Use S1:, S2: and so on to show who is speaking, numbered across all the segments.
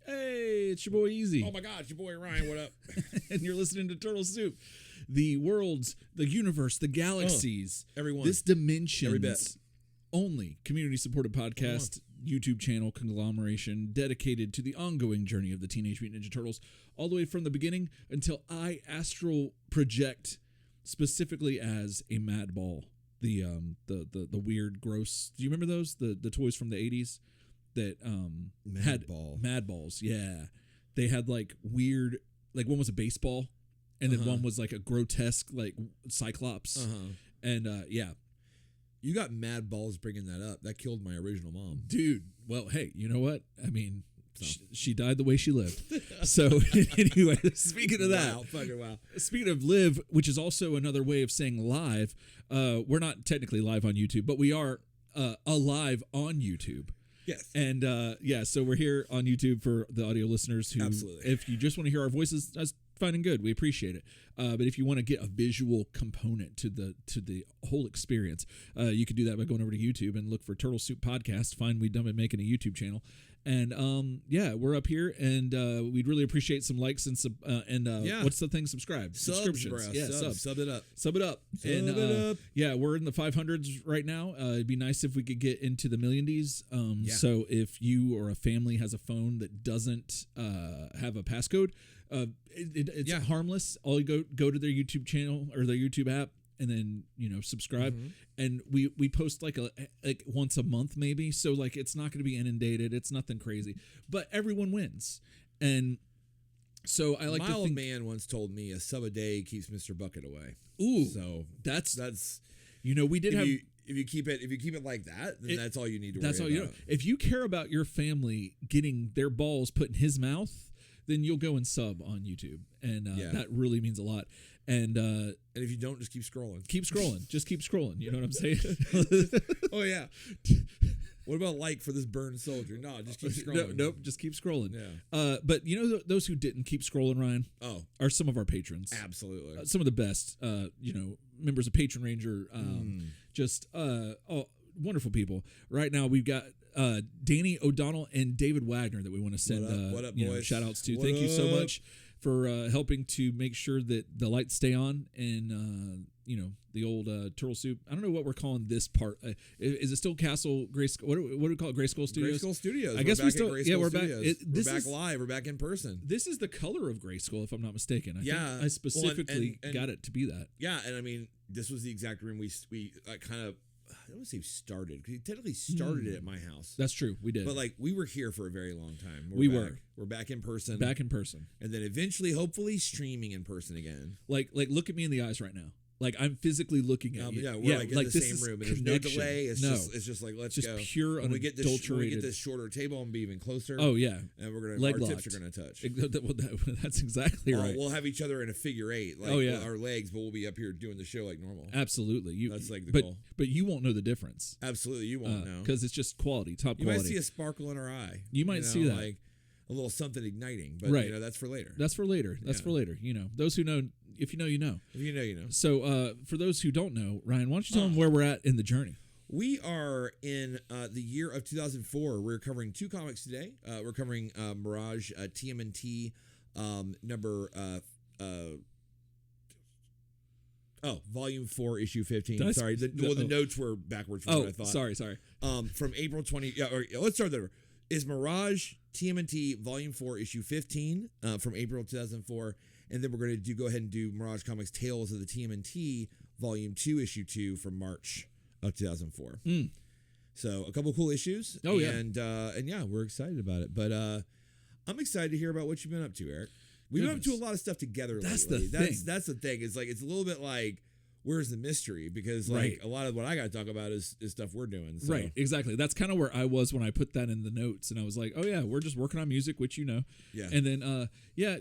S1: Hey, it's your boy Easy.
S2: Oh my God, it's your boy Ryan. What up?
S1: And you're listening to Turtle Soup. The worlds, the universe, the galaxies,
S2: everyone.
S1: This dimension's
S2: Every bit.
S1: only community-supported podcast, YouTube channel conglomeration dedicated to the ongoing journey of the Teenage Mutant Ninja Turtles, all the way from the beginning until I astral project specifically as a mad ball. The weird, gross. Do you remember those? The toys from the 80s that had mad balls. Yeah, they had like weird, like one was a baseball, and then one was like a grotesque like Cyclops. And yeah,
S2: you got mad balls bringing that up. That killed my original mom,
S1: dude. Well, hey, you know what? I mean, she died the way she lived. So anyway, speaking of that,
S2: wow.
S1: Speaking of live, which is also another way of saying live. We're not technically live on YouTube, but we are alive on YouTube.
S2: Yes.
S1: And so we're here on YouTube for the audio listeners who,
S2: absolutely,
S1: if you just want to hear our voices, that's fine and good. We appreciate it. But if you want to get a visual component to the whole experience, you could do that by going over to YouTube and look for Turtle Soup Podcast. Find We Dumb It making a YouTube channel. And we're up here, and we'd really appreciate some likes and what's the thing? Subscribe, subscriptions,
S2: sub it up,
S1: sub it up. Yeah, we're in the 500s right now. It'd be nice if we could get into the millions. So if you or a family has a phone that doesn't have a passcode, it's harmless. All you go to their YouTube channel or their YouTube app, and then subscribe, and we post like once a month maybe, so like it's not going to be inundated, it's nothing crazy, but everyone wins. And so I like
S2: my
S1: to
S2: old
S1: think,
S2: man once told me a sub a day keeps Mr. Bucket away.
S1: Ooh,
S2: so
S1: that's we did
S2: if you keep it like that, then that's all you need to worry about. That's all you know.
S1: If you care about your family getting their balls put in his mouth, then you'll go and sub on YouTube, and that really means a lot. And
S2: if you don't, just keep scrolling.
S1: Keep scrolling. Just keep scrolling. You know what I'm saying?
S2: Oh yeah. What about like for this burned soldier? No, just keep scrolling.
S1: Nope, just keep scrolling.
S2: Yeah.
S1: But those who didn't keep scrolling, Ryan, are some of our patrons.
S2: Absolutely.
S1: Some of the best. Members of Patron Ranger. Just wonderful people. Right now we've got Danny O'Donnell and David Wagner that we want to send
S2: what up, boys?
S1: Shout outs to. Thank you so much for helping to make sure that the lights stay on and the old Turtle Soup. I don't know what we're calling this part. Is it still Castle Grace? What do we call it? Grayskull Studios.
S2: Grayskull Studios.
S1: I guess we still. We're back.
S2: We're back live. We're back in person.
S1: This is the color of Grayskull, if I'm not mistaken. I think I specifically got it to be that.
S2: Yeah, and I mean, this was the exact room we kind of. I don't want to say started, because he technically started it at my house.
S1: That's true, we did.
S2: But like we were here for a very long time. We're back in person.
S1: Back in person.
S2: And then eventually, hopefully, streaming in person again.
S1: Like look at me in the eyes right now. Like I'm physically looking at you.
S2: Yeah, we're like in the same room, and there's no delay. It's just like let's
S1: just
S2: go.
S1: Pure
S2: when we get this shorter table and be even closer.
S1: Oh yeah,
S2: and our tips are gonna touch.
S1: That's exactly right.
S2: We'll have each other in a figure eight, like our legs, but we'll be up here doing the show like normal.
S1: Absolutely,
S2: that's like the goal.
S1: But you won't know the difference.
S2: Absolutely, you won't know,
S1: because it's just quality, top quality.
S2: You might see a sparkle in our eye.
S1: You might see that,
S2: like a little something igniting, but that's for later.
S1: That's for later. Those who know. If you know, you know.
S2: If you know, you know.
S1: So for those who don't know, Ryan, why don't you tell them where we're at in the journey?
S2: We are in the year of 2004. We're covering two comics today. We're covering Mirage TMNT number Volume 4, Issue 15. Sorry, the notes were backwards from what I thought.
S1: Sorry.
S2: From April 20. Yeah, let's start there. Is Mirage TMNT Volume 4, Issue 15 from April 2004. And then we're going to go ahead and do Mirage Comics Tales of the TMNT Volume 2, Issue 2 from March of 2004. So a couple of cool issues.
S1: Oh,
S2: and we're excited about it. But I'm excited to hear about what you've been up to, Eric. We've been up to a lot of stuff together lately. That's the thing. It's like it's a little bit like, where's the mystery? Because like a lot of what I got to talk about is stuff we're doing. So.
S1: Right, exactly. That's kind of where I was when I put that in the notes, and I was like, oh yeah, we're just working on music, which you know.
S2: Yeah.
S1: And then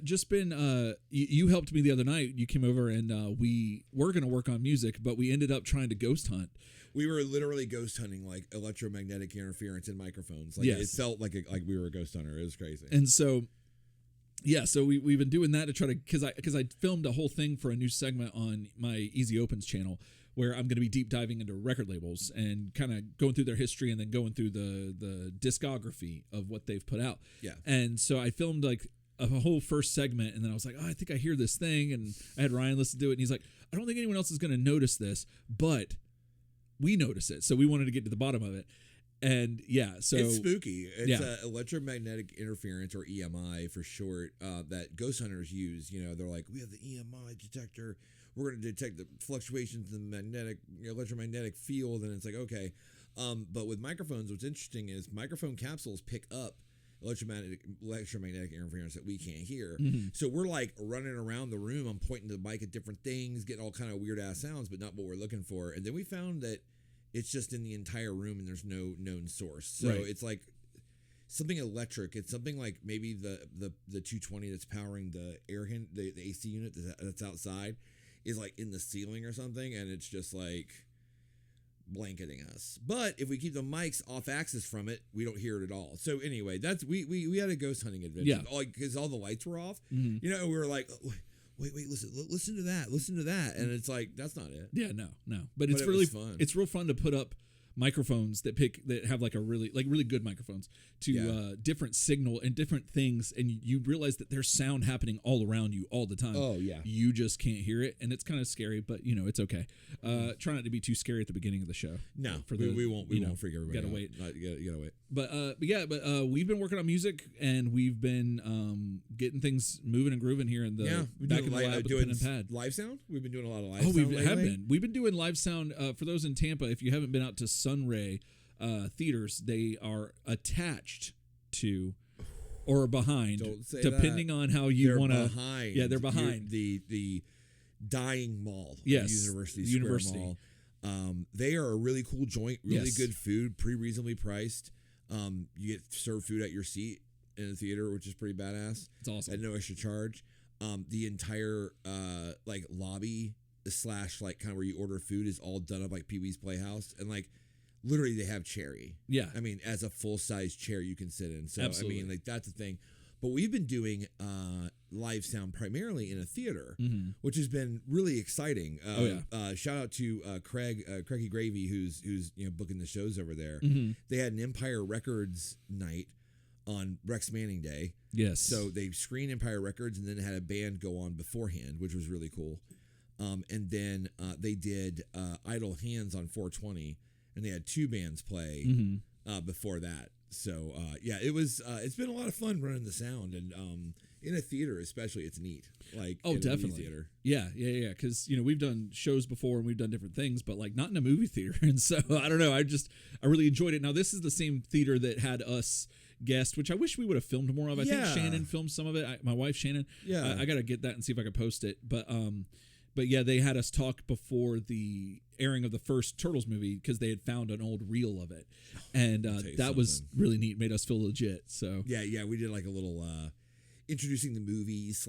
S1: just been you helped me the other night. You came over and we were gonna work on music, but we ended up trying to ghost hunt.
S2: We were literally ghost hunting like electromagnetic interference in microphones. Like it felt like we were a ghost hunter. It was crazy.
S1: And so. Yeah, so we've been doing that to try to because I filmed a whole thing for a new segment on my Easy Opens channel where I'm going to be deep diving into record labels and kind of going through their history and then going through the discography of what they've put out.
S2: Yeah.
S1: And so I filmed like a whole first segment, and then I was like, oh, I think I hear this thing, and I had Ryan listen to it, and he's like, I don't think anyone else is going to notice this, but we notice it, so we wanted to get to the bottom of it. And yeah, so
S2: it's spooky. It's electromagnetic interference, or EMI for short, that ghost hunters use. You know, they're like, we have the EMI detector. We're going to detect the fluctuations in the electromagnetic field, and it's like, okay. But with microphones, what's interesting is microphone capsules pick up electromagnetic interference that we can't hear.
S1: Mm-hmm.
S2: So we're like running around the room. I'm pointing the mic at different things, getting all kind of weird ass sounds, but not what we're looking for. And then we found that it's just in the entire room and there's no known source. So it's like something electric. It's something like maybe the 220 that's powering the the AC unit that's outside is like in the ceiling or something, and it's just like blanketing us. But if we keep the mics off axis from it, we don't hear it at all. So anyway, that's we had a ghost hunting adventure, because all the lights were off.
S1: Mm-hmm.
S2: You know, we were like, wait, listen to that, and it's like, that's not it.
S1: Yeah, no, but it's really fun. It's real fun to put up microphones that have like really good microphones to different signal and different things, and you realize that there's sound happening all around you all the time.
S2: Oh yeah,
S1: you just can't hear it, and it's kind of scary, but you know, it's okay. Try not to be too scary at the beginning of the show.
S2: No, we won't freak everybody
S1: out.
S2: Wait. You gotta wait.
S1: But we've been working on music, and we've been getting things moving and grooving here in the back in the lab with pen and pad.
S2: Live sound. We've been doing a lot of live sound.
S1: We've been doing live sound. For those in Tampa, if you haven't been out to Sunray theaters, they are attached to or behind, depending on how you want to. Yeah, they're behind
S2: the dying mall.
S1: Yes,
S2: University Square Mall. They are a really cool joint. Really good food, pretty reasonably priced. You get served food at your seat in the theater, which is pretty badass.
S1: It's awesome
S2: at no extra charge. The entire like lobby / like kind of where you order food is all done up like Pee-wee's Playhouse, and like literally they have cherry.
S1: Yeah,
S2: I mean, as a full size chair you can sit in. So
S1: absolutely.
S2: I mean, like that's the thing. But we've been doing live sound primarily in a theater, which has been really exciting. Shout out to Craigie Gravy, who's booking the shows over there. They had an Empire Records night on Rex Manning Day.
S1: Yes.
S2: So they screened Empire Records and then had a band go on beforehand, which was really cool. And then they did Idle Hands on 420, and they had two bands play before that. So it's been a lot of fun running the sound, and in a theater especially, it's neat. Like
S1: definitely.
S2: A movie theater.
S1: Yeah. Because we've done shows before and we've done different things, but like not in a movie theater. And so I don't know. I really enjoyed it. Now this is the same theater that had us guest, which I wish we would have filmed more of. I think Shannon filmed some of it. My wife Shannon. Yeah. I got to get that and see if I can post it. But yeah, they had us talk before the airing of the first Turtles movie because they had found an old reel of it, and that was really neat. Made us feel legit. So
S2: yeah, we did like a little introducing the movie /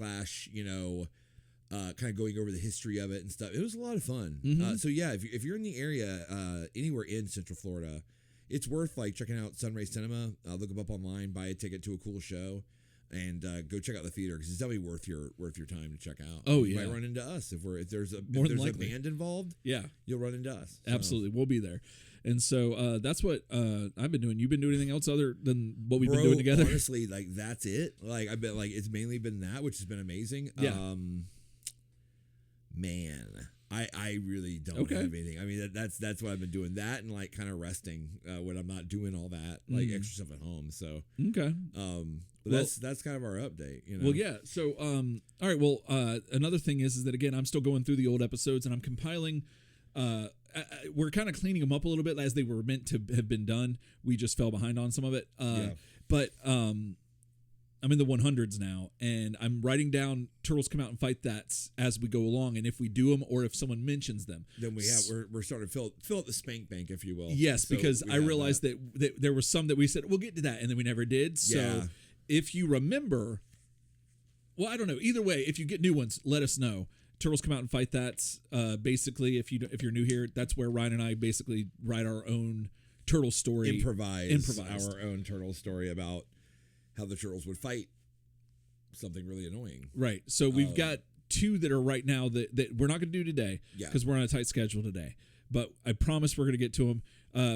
S2: kind of going over the history of it and stuff. It was a lot of fun. So yeah, if you're in the area, anywhere in Central Florida, it's worth like checking out Sunray Cinema. Look them up online, buy a ticket to a cool show, and go check out the theater because it's definitely worth your time to check out.
S1: Oh,
S2: you might run into us if there's a band involved.
S1: Yeah,
S2: you'll run into us.
S1: So. Absolutely, we'll be there. And so that's what I've been doing. You've been doing anything else other than what we've been doing together?
S2: Honestly, like that's it. Like I've been it's mainly been that, which has been amazing.
S1: Yeah.
S2: Man, I really don't have anything. I mean, that's what I've been doing. That and like kind of resting when I'm not doing all that like extra stuff at home. So
S1: okay.
S2: But that's kind of our update.
S1: Well, yeah. So all right. Well, another thing is that again, I'm still going through the old episodes and I'm compiling. We're kind of cleaning them up a little bit as they were meant to have been done. We just fell behind on some of it. But I'm in the 100s now, and I'm writing down Turtles Come Out and Fight That's as we go along, and if we do them or if someone mentions them.
S2: Then we're starting to fill up the spank bank, if you will.
S1: Yes, so because I realized that there were some that we said, we'll get to that, and then we never did. So if you remember, well, I don't know. Either way, if you get new ones, let us know. Turtles Come Out and Fight That's basically, if you're new here, that's where Ryan and I basically write our own turtle story.
S2: Improvise our own turtle story about how the turtles would fight something really annoying.
S1: Right. So we've got two that are right now that we're not going to do today
S2: Yeah.
S1: because we're on a tight schedule today. But I promise we're going to get to them.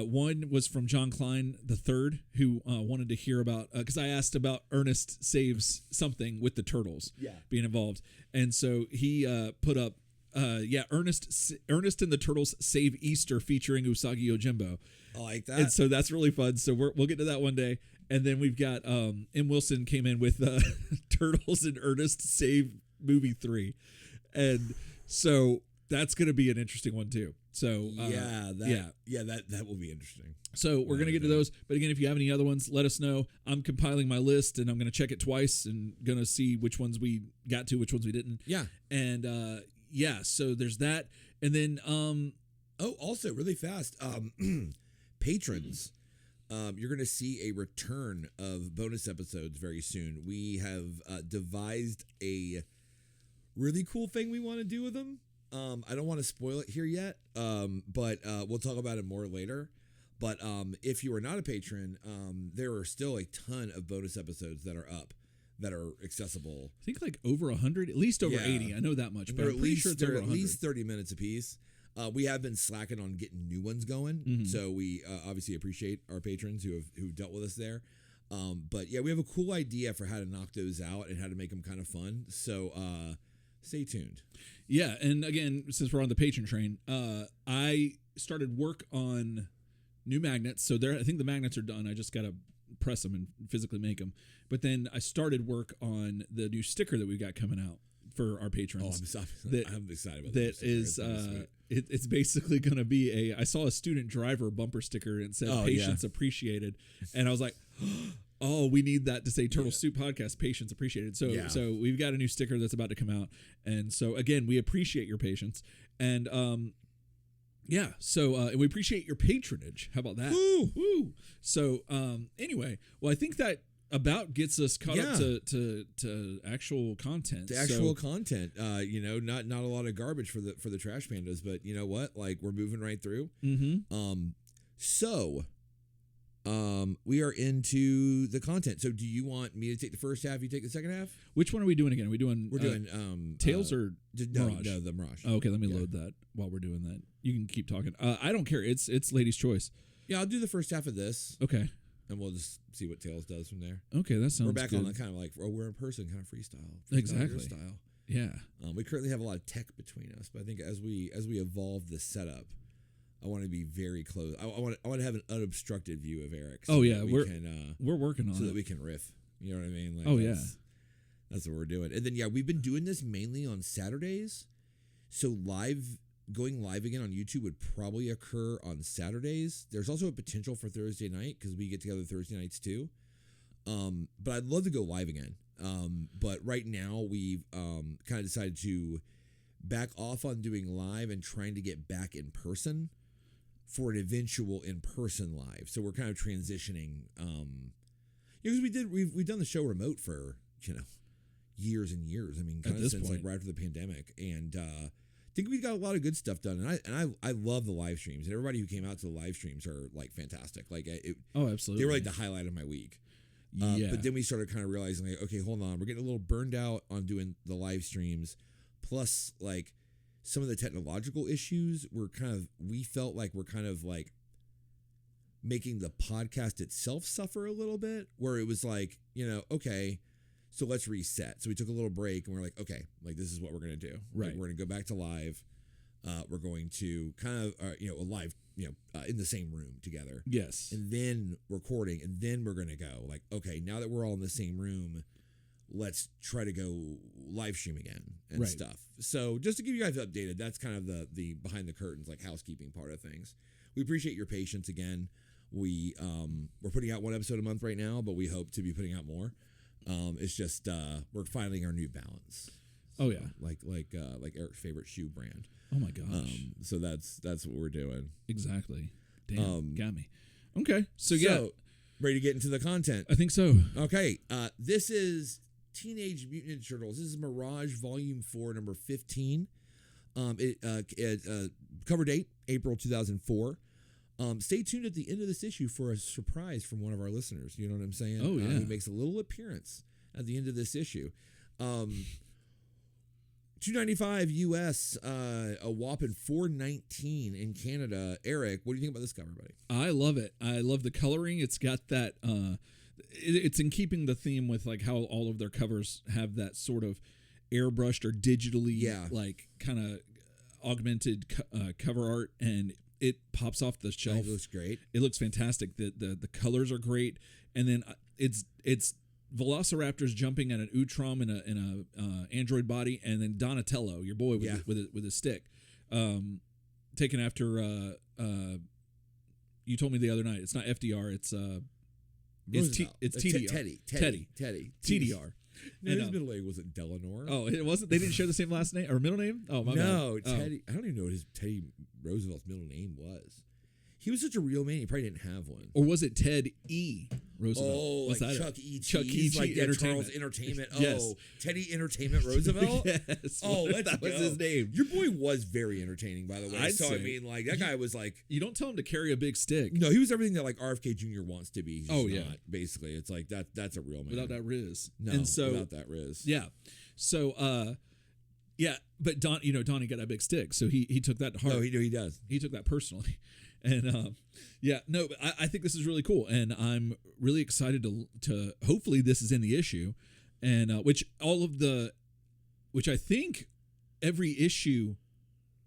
S1: One was from John Klein III, who wanted to hear about, because I asked about Ernest Saves Something with the Turtles being involved. And so he put up, Ernest and the Turtles Save Easter featuring Usagi Yojimbo.
S2: I like that.
S1: And so that's really fun. So we'll get to that one day. And then we've got M. Wilson came in with Turtles and Ernest Save Movie 3. And so that's going to be an interesting one too. So that will be interesting. So we're going to get to those. But again, if you have any other ones, let us know. I'm compiling my list and I'm going to check it twice and going to see which ones we got to, which ones we didn't.
S2: Yeah.
S1: And so there's that. And then
S2: also really fast, patrons, you're going to see a return of bonus episodes very soon. We have devised a really cool thing we want to do with them. I don't want to spoil it here yet, but we'll talk about it more later. But if you are not a patron, there are still a ton of bonus episodes that are up, that are accessible.
S1: I think like over 100, at least over 80. I know that much, but I'm pretty sure it's over 100.
S2: At least 30 minutes apiece. We have been slacking on getting new ones going, so we obviously appreciate our patrons who've dealt with us there. But yeah, we have a cool idea for how to knock those out and how to make them kind of fun. So stay tuned.
S1: Yeah, and again, since we're on the patron train, I started work on new magnets. So I think the magnets are done. I just got to press them and physically make them. But then I started work on the new sticker that we got coming out for our patrons.
S2: I'm excited about
S1: that. That is, it's basically going to be I saw a student driver bumper sticker and it said "Patience Appreciated," and I was like, oh, we need that to say Turtle Soup Podcast, Patience Appreciated. So we've got a new sticker that's about to come out, and so again, we appreciate your patience, and and we appreciate your patronage. How about that? Woo! So anyway, well, I think that about gets us caught up to actual content.
S2: To actual content. Not a lot of garbage for the Trash Pandas, but you know what? Like, we're moving right through. We are into the content. So do you want me to take the first half, you take the second half?
S1: Which one are we doing again?
S2: We're doing
S1: Tails or Mirage?
S2: No, the Mirage.
S1: Oh, okay, let me load that while we're doing that. You can keep talking. I don't care. It's ladies' choice.
S2: Yeah, I'll do the first half of this.
S1: Okay.
S2: And we'll just see what Tails does from there.
S1: Okay, that sounds good.
S2: We're back on the kind of like, we're in person kind of freestyle.
S1: Exactly.
S2: Style.
S1: Yeah.
S2: We currently have a lot of tech between us, but I think as we evolve the setup, I want to be very close. I want to have an unobstructed view of Eric.
S1: So we're working on it.
S2: So that we can riff. You know what I mean? Like, that's what we're doing. And then, we've been doing this mainly on Saturdays. So going live again on YouTube would probably occur on Saturdays. There's also a potential for Thursday night because we get together Thursday nights too. But I'd love to go live again. But right now we've kind of decided to back off on doing live and trying to get back in person for an eventual in-person live. So we're kind of transitioning. Because we've done the show remote for years and years. I mean, kind of since like right after the pandemic, and I think we've got a lot of good stuff done, and I love the live streams, and everybody who came out to the live streams are like fantastic. Like
S1: absolutely,
S2: they were like the highlight of my week. But then we started kind of realizing like, okay, hold on, we're getting a little burned out on doing the live streams, plus like some of the technological issues. We felt like we're kind of like making the podcast itself suffer a little bit, where it was like, okay, so let's reset. So we took a little break and we're like, okay, like this is what we're going to do.
S1: Right.
S2: Like, we're going to go back to live. We're going to kind of, a live, in the same room together.
S1: Yes.
S2: And then recording. And then we're going to go like, okay, now that we're all in the same room, let's try to go live stream again and stuff. So just to give you guys updated, that's kind of the behind the curtains, like housekeeping part of things. We appreciate your patience again. We're putting out one episode a month right now, but we hope to be putting out more. It's just we're finding our new balance.
S1: Oh yeah,
S2: like Eric's favorite shoe brand.
S1: Oh my gosh.
S2: So that's what we're doing.
S1: Exactly. Damn, got me. Okay, so
S2: ready to get into the content?
S1: I think so.
S2: Okay, this is Teenage Mutant Ninja Turtles. This is Mirage Volume 4, number 15. Cover date April 2004. Stay tuned at the end of this issue for a surprise from one of our listeners. You know what I'm saying?
S1: Oh, yeah.
S2: He makes a little appearance at the end of this issue. $295 US, a whopping $419 in Canada. Eric, what do you think about this cover, buddy?
S1: I love it. I love the coloring. It's got that. It's in keeping the theme with like how all of their covers have that sort of airbrushed or digitally like kind of augmented cover art, and it pops off the shelf.
S2: It looks great.
S1: It looks fantastic. The colors are great, and then it's Velociraptors jumping at an Utrom in a android body, and then Donatello, your boy with a stick, taken after. You told me the other night it's not FDR. It's TDR. Teddy. TDR.
S2: No, his middle name wasn't Delano.
S1: Oh, it wasn't. They didn't share the same last name or middle name. Oh, my bad.
S2: No, Teddy. I don't even know what his Teddy Roosevelt's middle name was. He was such a real man. He probably didn't have one.
S1: Or was it Ted E. Roosevelt?
S2: Oh,
S1: was
S2: like
S1: that
S2: Chuck E.
S1: Chuck
S2: Cheese,
S1: E.
S2: like
S1: Entertainment.
S2: Charles Entertainment.
S1: Yes.
S2: Oh, Teddy Entertainment Roosevelt.
S1: Yes.
S2: Oh, let's
S1: that
S2: go.
S1: was his name.
S2: Your boy was very entertaining, by the way.
S1: I'd
S2: so
S1: say.
S2: I mean, like that guy was like.
S1: You don't tell him to carry a big stick.
S2: No, he was everything that like RFK Jr. wants to be. He's
S1: Oh,
S2: just
S1: yeah.
S2: not, basically, it's like that's a real man
S1: Without that Riz.
S2: No,
S1: and so,
S2: without that Riz.
S1: Yeah. So, yeah, but Donnie got that big stick, so he took that to heart.
S2: No, he does.
S1: He took that personally. And yeah, no, but I think this is really cool, and I'm really excited to hopefully this is in the issue, and which I think every issue,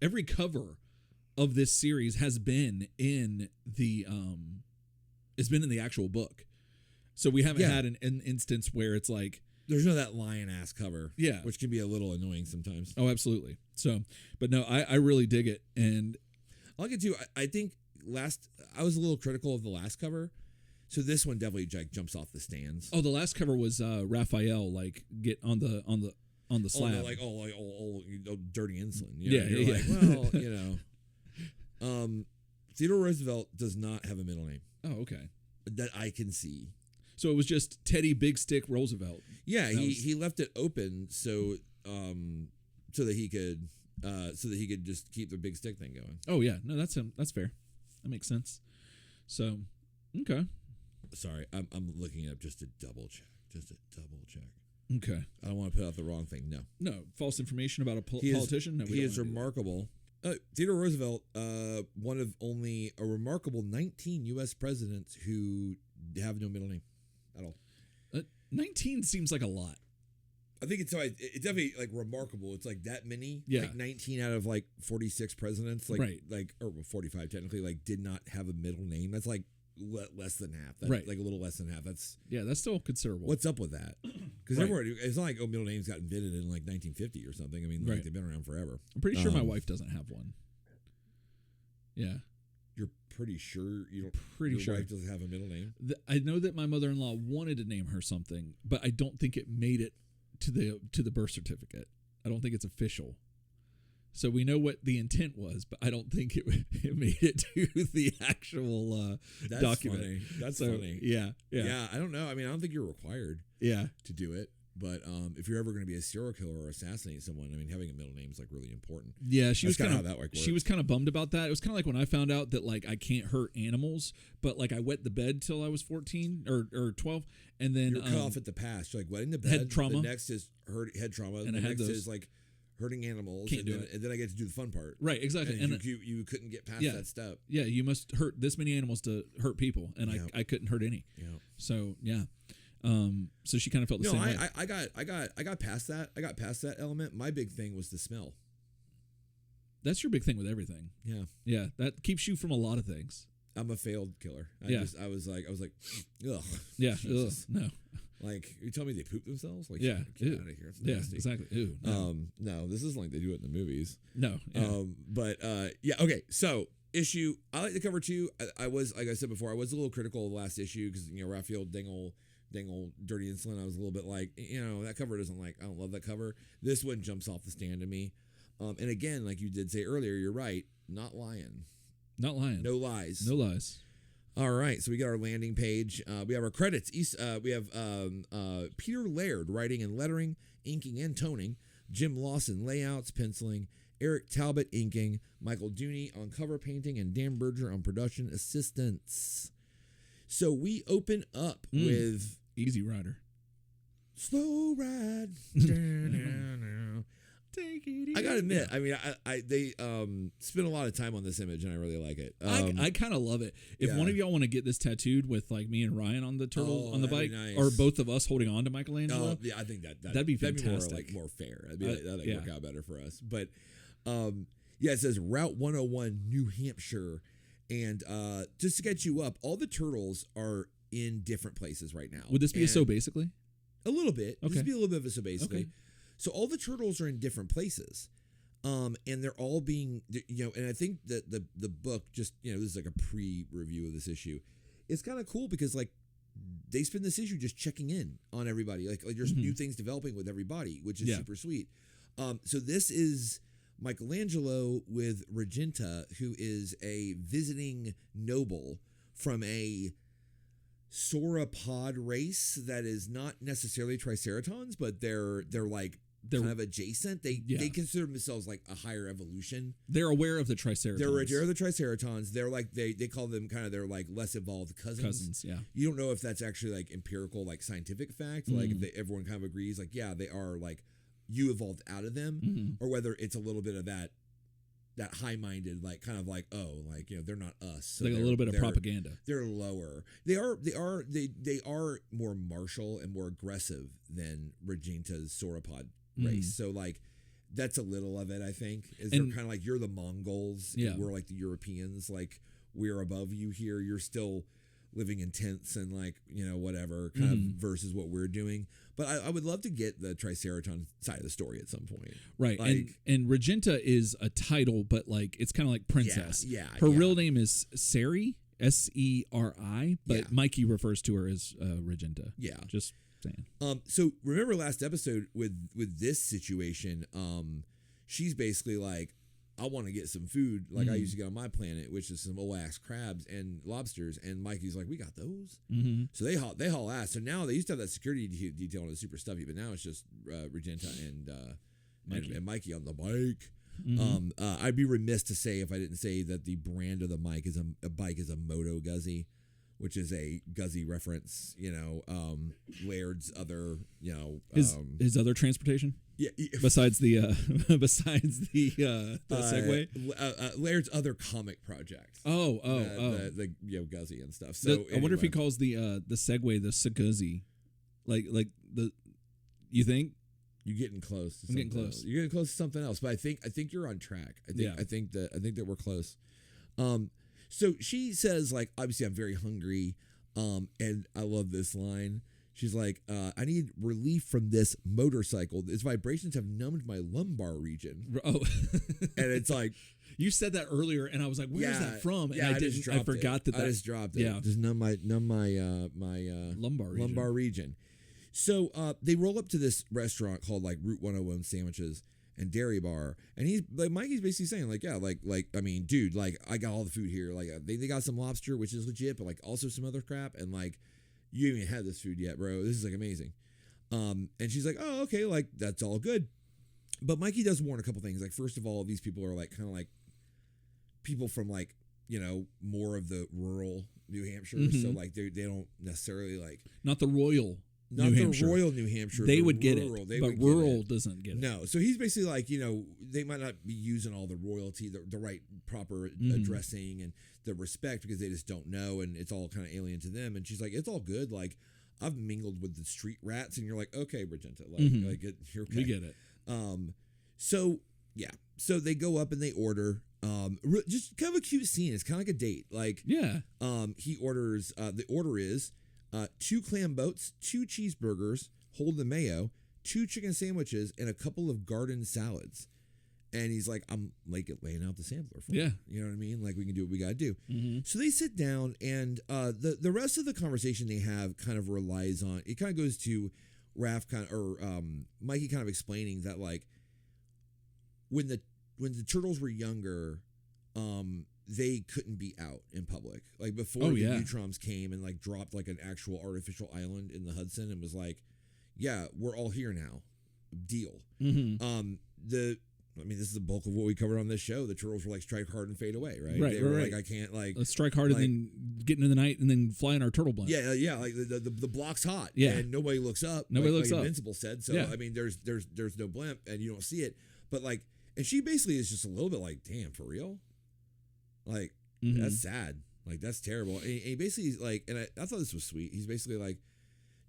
S1: every cover of this series has been in the actual book, so we haven't had an instance where it's like
S2: there's no that lion ass cover,
S1: yeah,
S2: which can be a little annoying sometimes.
S1: Oh, absolutely. So, but no, I really dig it, and
S2: I'll get to. I think. I was a little critical of the last cover, so this one definitely jumps off the stands.
S1: Oh, the last cover was Raphael get on the slab,
S2: dirty insulin.
S1: Yeah.
S2: Like, well, Theodore Roosevelt does not have a middle name.
S1: Oh, okay.
S2: That I can see.
S1: So it was just Teddy Big Stick Roosevelt.
S2: Yeah, he left it open so that he could just keep the big stick thing going.
S1: Oh yeah, no, that's him. That's fair. That makes sense. So, okay.
S2: Sorry, I'm looking it up just to double check.
S1: Okay.
S2: I don't want to put out the wrong thing. No,
S1: false information about a politician. No,
S2: he is remarkable. Theodore Roosevelt, one of only a remarkable 19 U.S. presidents who have no middle name at all.
S1: 19 seems like a lot.
S2: I think it's definitely like remarkable. It's like that many, like 19 out of like 46 presidents, like
S1: right.
S2: or 45 technically, like did not have a middle name. That's like less than half. That's
S1: right,
S2: like a little less than half. That's
S1: still considerable.
S2: What's up with that? Because everyone, it's not like middle names got invented in like 1950 or something. I mean, like they've been around forever.
S1: I'm pretty sure my wife doesn't have one. Yeah.
S2: You're pretty sure your wife doesn't have a middle name?
S1: I know that my mother-in-law wanted to name her something, but I don't think it made it to the birth certificate. I don't think it's official. So we know what the intent was, but I don't think it made it to the actual document.
S2: Funny. That's funny.
S1: Yeah.
S2: I don't know. I mean, I don't think you're required. To do it. But if you're ever going to be a serial killer or assassinate someone, I mean, having a middle name is like really important.
S1: Yeah, she was
S2: kind of how that works.
S1: She was kind of bummed about that. It was kind of like when I found out that like I can't hurt animals, but like I wet the bed till I was 14 or 12, and then
S2: you're cut off at the pass. You're like wetting the bed.
S1: Head trauma.
S2: The next is head trauma.
S1: And
S2: the
S1: I had
S2: next
S1: those.
S2: is like hurting animals.
S1: Can't do it.
S2: And then I get to do the fun part.
S1: Right, exactly.
S2: And you couldn't get past that step.
S1: Yeah, you must hurt this many animals to hurt people, and I couldn't hurt any.
S2: Yeah.
S1: So yeah. So she kind of felt the same way.
S2: I got past that. I got past that element. My big thing was the smell.
S1: That's your big thing with everything.
S2: Yeah.
S1: Yeah, that keeps you from a lot of things.
S2: I'm a failed killer. I was like, ugh.
S1: Yeah. Ugh, no.
S2: Like, you tell me they poop themselves? Like,
S1: yeah.
S2: Get out of here. It's nasty.
S1: Yeah, exactly. Ew, no.
S2: No, this isn't like they do it in the movies.
S1: No. Yeah.
S2: But yeah. Okay. So issue. I like the cover too. I was, like I said before, I was a little critical of the last issue because Raphael Dingle, Dirty Insulin. I was a little bit like, that cover doesn't like. I don't love that cover. This one jumps off the stand to me. And again, like you did say earlier, you're right. Not lying.
S1: Not lying.
S2: No lies.
S1: No lies.
S2: All right, so we got our landing page. We have our credits. We have Peter Laird writing and lettering, inking and toning. Jim Lawson layouts, penciling. Eric Talbot inking. Michael Dooney on cover painting, and Dan Berger on production assistance. So we open up with
S1: Easy Rider.
S2: Slow Ride.
S1: Take it easy.
S2: I gotta admit, I mean, they spent a lot of time on this image, and I really like it.
S1: I kind of love it. If one of y'all want to get this tattooed with like me and Ryan on the turtle on the bike,
S2: nice.
S1: or both of us holding on to Michelangelo,
S2: yeah, I think
S1: that'd be fantastic.
S2: That'd be more fair. That'd work out better for us. But yeah, it says Route 101, New Hampshire, and just to get you up, all the turtles are in different places right now.
S1: Would this be a so basically?
S2: A little bit.
S1: Okay.
S2: This would be a little bit of a so basically.
S1: Okay.
S2: So all the turtles are in different places. And they're all being, and I think that the book just, this is like a pre-review of this issue. It's kind of cool because like they spend this issue just checking in on everybody. Like there's new things developing with everybody, which is super sweet. So this is Michelangelo with Regenta, who is a visiting noble from a sauropod race that is not necessarily Triceratons, but they're kind of adjacent. They consider themselves like a higher evolution.
S1: They're aware of the Triceratons.
S2: They're aware of the Triceratons. They're like they call them kind of their like less evolved cousins.
S1: Yeah.
S2: You don't know if that's actually like empirical, like scientific fact. Like if everyone kind of agrees, like yeah, they are like you evolved out of them, or whether it's a little bit of that high-minded, like kind of like they're not us. So
S1: like a little bit of propaganda. They're
S2: lower. They are more martial and more aggressive than Regenta's sauropod race. So like that's a little of it, I think. They're kind of like you're the Mongols, and we're like the Europeans. Like we're above you here. You're still living in tents and like whatever kind of versus what we're doing. But I would love to get the Triceraton side of the story at some point.
S1: Right.
S2: Like,
S1: and Regenta is a title, but like it's kind of like princess.
S2: Yeah.
S1: Her real name is Seri, Seri, but Mikey refers to her as Regenta.
S2: Yeah.
S1: Just saying.
S2: So remember last episode with this situation, she's basically like, I want to get some food like I used to get on my planet, which is some old ass crabs and lobsters. And Mikey's like, we got those. So they haul ass. So now they used to have that security detail on the super stuffy, but now it's just Regenta and Mikey on the bike. I'd be remiss to say if I didn't say that the brand of the bike is a Moto Guzzi, which is a Guzzi reference. Laird's other
S1: his other transportation.
S2: Yeah.
S1: Besides the Segway,
S2: Laird's other comic project.
S1: The
S2: Guzzi and stuff. So
S1: I wonder if he calls the Segway the Saguzzi, like the. You think?
S2: You're getting close.
S1: I'm getting close.
S2: You're getting close to something else, but I think you're on track. I think that we're close. So she says like, obviously I'm very hungry, and I love this line. She's like, I need relief from this motorcycle. Its vibrations have numbed my lumbar region.
S1: Oh.
S2: And it's like...
S1: You said that earlier, and I was like, where is that from? And
S2: I
S1: forgot that.
S2: I just dropped it.
S1: Yeah.
S2: Just numb my lumbar region. So they roll up to this restaurant called like Route 101 Sandwiches and Dairy Bar. And he's like, Mikey's basically saying like, yeah, like, I mean, dude, like I got all the food here. Like they got some lobster, which is legit, but like also some other crap. And like, you haven't even had this food yet, bro. This is like amazing. And she's like, oh, okay, like that's all good. But Mikey does warn a couple things. Like, first of all, these people are like kind of like people from like, more of the rural New Hampshire. So like they don't necessarily like
S1: not the royal
S2: Not
S1: New
S2: the
S1: Hampshire.
S2: Royal New Hampshire.
S1: They would get
S2: rural.
S1: it, but rural doesn't get it.
S2: No. So he's basically like, they might not be using all the royalty, the right proper addressing and the respect because they just don't know and it's all kind of alien to them. And she's like, it's all good. Like, I've mingled with the street rats, and you're like, okay, Regenta, like you're okay.
S1: We get it.
S2: So yeah. So they go up and they order. Just kind of a cute scene. It's kind of like a date. Like,
S1: yeah.
S2: He orders. The order is 2 clam boats, 2 cheeseburgers, hold the mayo, 2 chicken sandwiches, and a couple of garden salads. And he's like, I'm like laying out the sampler for you. You know what I mean? Like, we can do what we got to do. So they sit down, and the rest of the conversation they have kind of relies on, it kind of goes to Raph Mikey kind of explaining that, like, when the turtles were younger, they couldn't be out in public. Like, before the Neutrons came and like dropped like an actual artificial island in the Hudson and was like, yeah, we're all here now. Deal. This is the bulk of what we covered on this show. The turtles were like, strike hard and fade away, right? They were like, I can't, like,
S1: let's strike hard and then get into the night and then fly in our turtle blimp.
S2: Yeah. Like the block's hot.
S1: Yeah.
S2: And nobody looks up.
S1: Nobody looks up.
S2: Invincible said. So I mean, there's no blimp and you don't see it. But like, and she basically is just a little bit like, damn, for real? Like, that's sad. Like, that's terrible. And he basically like, and I thought this was sweet. He's basically like,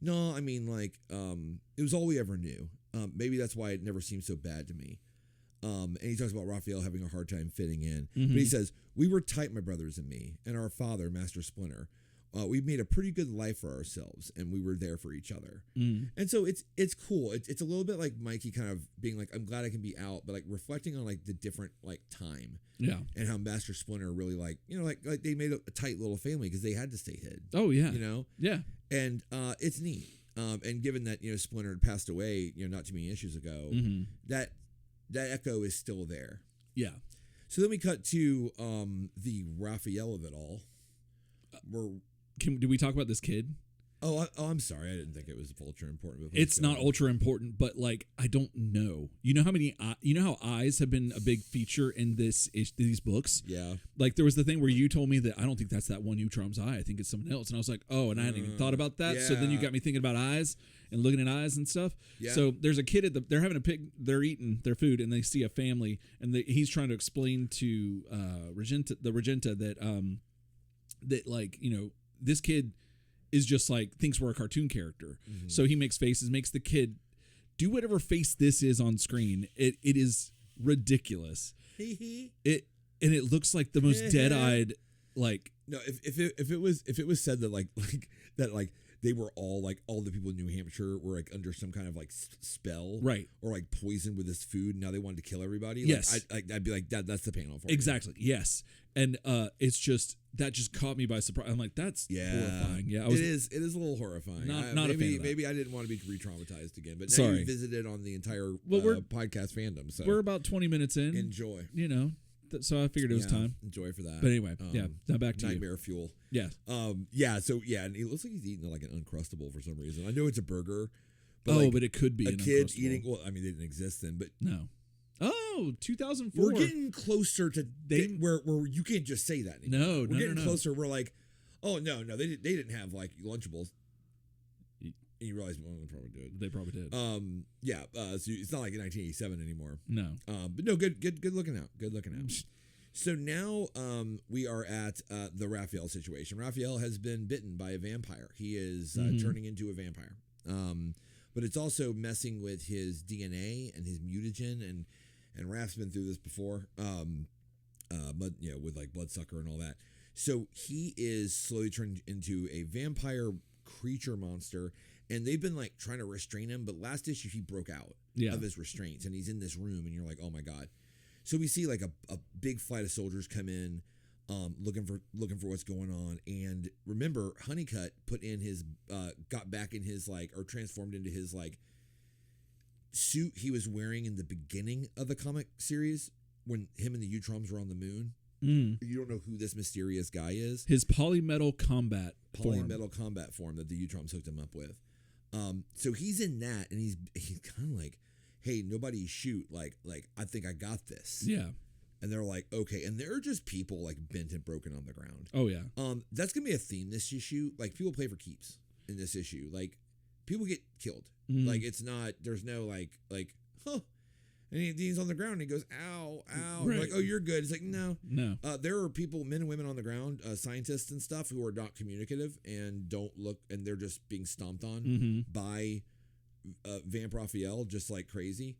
S2: no, I mean, like, it was all we ever knew. Maybe that's why it never seemed so bad to me. And he talks about Raphael having a hard time fitting in. But he says, we were tight, my brothers and me, and our father, Master Splinter. We made a pretty good life for ourselves, and we were there for each other. And so it's cool. It's a little bit like Mikey kind of being like, I'm glad I can be out, but like reflecting on like the different like time.
S1: Yeah.
S2: And how Master Splinter really like, you know, like they made a tight little family because they had to stay hid.
S1: Oh, yeah.
S2: You know?
S1: Yeah.
S2: And it's neat. And given that, you know, Splinter had passed away, you know, not too many issues ago, that echo is still there.
S1: Yeah.
S2: So then we cut to the Raphael of it all.
S1: Do we talk about this kid?
S2: I'm sorry. I didn't think it was ultra important.
S1: It's not ultra important, but like, I don't know. You know how eyes have been a big feature in these books?
S2: Yeah.
S1: Like there was the thing where you told me that I don't think that's that one Utram's eye. I think it's someone else. And I was like, oh, and I hadn't even thought about that.
S2: Yeah.
S1: So then you got me thinking about eyes and looking at eyes and stuff.
S2: Yeah.
S1: So there's a kid they're having a pig. They're eating their food and they see a family and he's trying to explain to Regenta that like, you know, this kid is just like thinks we're a cartoon character. So he makes faces, makes the kid do whatever face this is on screen. It is ridiculous. it looks like the most dead-eyed like
S2: no. If it was said that like they were all like all the people in New Hampshire were like under some kind of like spell,
S1: right,
S2: or like poisoned with this food. And now they wanted to kill everybody.
S1: Yes,
S2: like, I'd be like that's the panel for
S1: exactly. You. Yes, and it's just that just caught me by surprise. I'm like, that's horrifying. Yeah,
S2: it is a little horrifying.
S1: Not a fan of that.
S2: Maybe I didn't want to be re-traumatized again, but now
S1: Sorry.
S2: you visited on the entire podcast fandom. So
S1: we're about 20 minutes in.
S2: Enjoy.
S1: You know. So I figured it was time.
S2: Enjoy for that.
S1: But anyway, now back to
S2: Nightmare Fuel.
S1: Yeah.
S2: So and it looks like he's eating like an Uncrustable for some reason. I know it's a burger.
S1: But but it could be
S2: a kid eating. Well, I mean, they didn't exist then, but
S1: no. Oh, 2004.
S2: We're getting closer to where you can't just say that anymore.
S1: No,
S2: we're getting closer. We're like, oh no, they didn't have like Lunchables. And you realize, well, they probably did.
S1: They probably did.
S2: So it's not like in 1987 anymore.
S1: No.
S2: But no, good looking out. Good looking out. So now we are at the Raphael situation. Raphael has been bitten by a vampire. He is turning into a vampire. But it's also messing with his DNA and his mutagen, and Raph's been through this before. But with like Bloodsucker and all that. So he is slowly turned into a vampire creature monster. And they've been like trying to restrain him, but last issue he broke out of his restraints, and he's in this room, and you're like, oh my god. So we see like a big flight of soldiers come in, looking for what's going on. And remember, Honeycutt got back in his like, or transformed into his like suit he was wearing in the beginning of the comic series when him and the Utroms were on the moon. You don't know who this mysterious guy is.
S1: His polymetal combat form
S2: that the Utroms hooked him up with. So he's in that, and he's kind of like, hey, nobody shoot. Like I think I got this.
S1: Yeah. And
S2: they're like, okay. And there are just people like bent and broken on the ground.
S1: Oh yeah.
S2: That's gonna be a theme this issue. Like people play for keeps in this issue. Like people get killed. Like it's not. There's no like huh. And he's on the ground and he goes, ow, ow.
S1: Right.
S2: Like, oh, you're good. It's like, no.
S1: There
S2: are people, men and women on the ground, scientists and stuff, who are not communicative and don't look, and they're just being stomped on by Vamp Raphael just like crazy.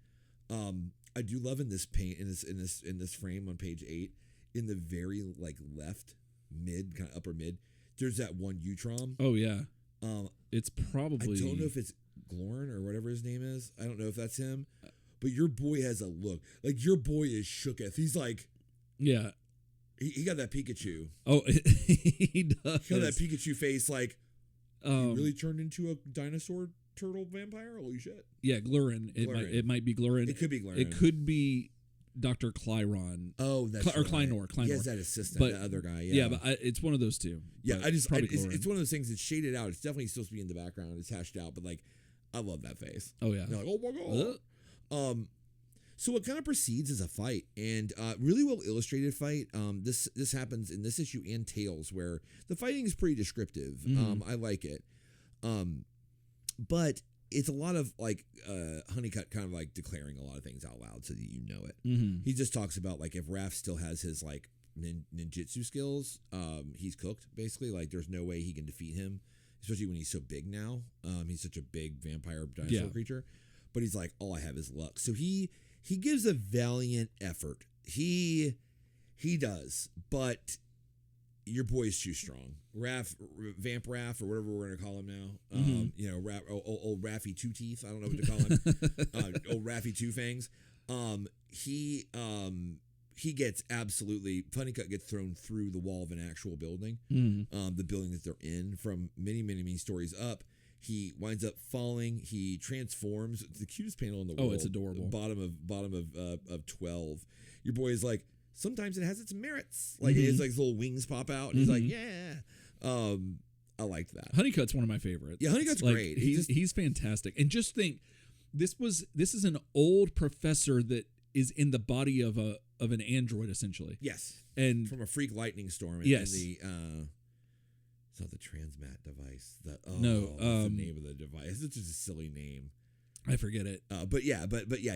S2: I do love in this paint, in this frame on page 8, in the very like left mid, kind of upper mid, there's that one Utrom.
S1: Oh yeah. It's probably,
S2: I don't know if it's Glorn or whatever his name is. I don't know if that's him. But your boy has a look. Like, your boy is shooketh. He's like...
S1: Yeah.
S2: He got that Pikachu.
S1: Oh, he does.
S2: He got that Pikachu face, like... he really turned into a dinosaur turtle vampire? Holy shit.
S1: Yeah, Glurin. It might be Glurin.
S2: It could be Glurin.
S1: It could be Dr. Clyron.
S2: Oh, that's
S1: or Kleinor.
S2: He has that assistant, that other guy. Yeah,
S1: but it's one of those two.
S2: Yeah, it's one of those things that's shaded out. It's definitely supposed to be in the background. It's hashed out, but, like, I love that face.
S1: Oh, yeah.
S2: You're like, oh, my God. So what kind of proceeds is a fight, and really well illustrated fight. This happens in this issue and Tales, where the fighting is pretty descriptive. I like it. But it's a lot of like Honeycutt kind of like declaring a lot of things out loud so that you know it.
S1: Mm-hmm.
S2: He just talks about like if Raph still has his like ninjutsu skills, he's cooked basically. Like there's no way he can defeat him, especially when he's so big now. He's such a big vampire dinosaur creature. But he's like, all I have is luck. So he gives a valiant effort. He does, but your boy is too strong. Vamp Raph, or whatever we're gonna call him now. You know, old Raffy Two Teeth. I don't know what to call him. Old Raffy Two Fangs. He gets absolutely. Honeycutt gets thrown through the wall of an actual building. The building that they're in from many stories up. He winds up falling. He transforms. It's the cutest panel in the world.
S1: Oh, it's adorable.
S2: Bottom of 12. Your boy is like, sometimes it has its merits. Like it's like his little wings pop out, and he's like, yeah. I liked that.
S1: Honeycutt's one of my favorites.
S2: Yeah, Honeycutt's
S1: like,
S2: great.
S1: He's fantastic. And just think, this is an old professor that is in the body of an android essentially.
S2: Yes,
S1: and
S2: from a freak lightning storm.
S1: Yes.
S2: And it's not the Transmat device. What's the name of the device? It's just a silly name.
S1: I forget it.
S2: But yeah,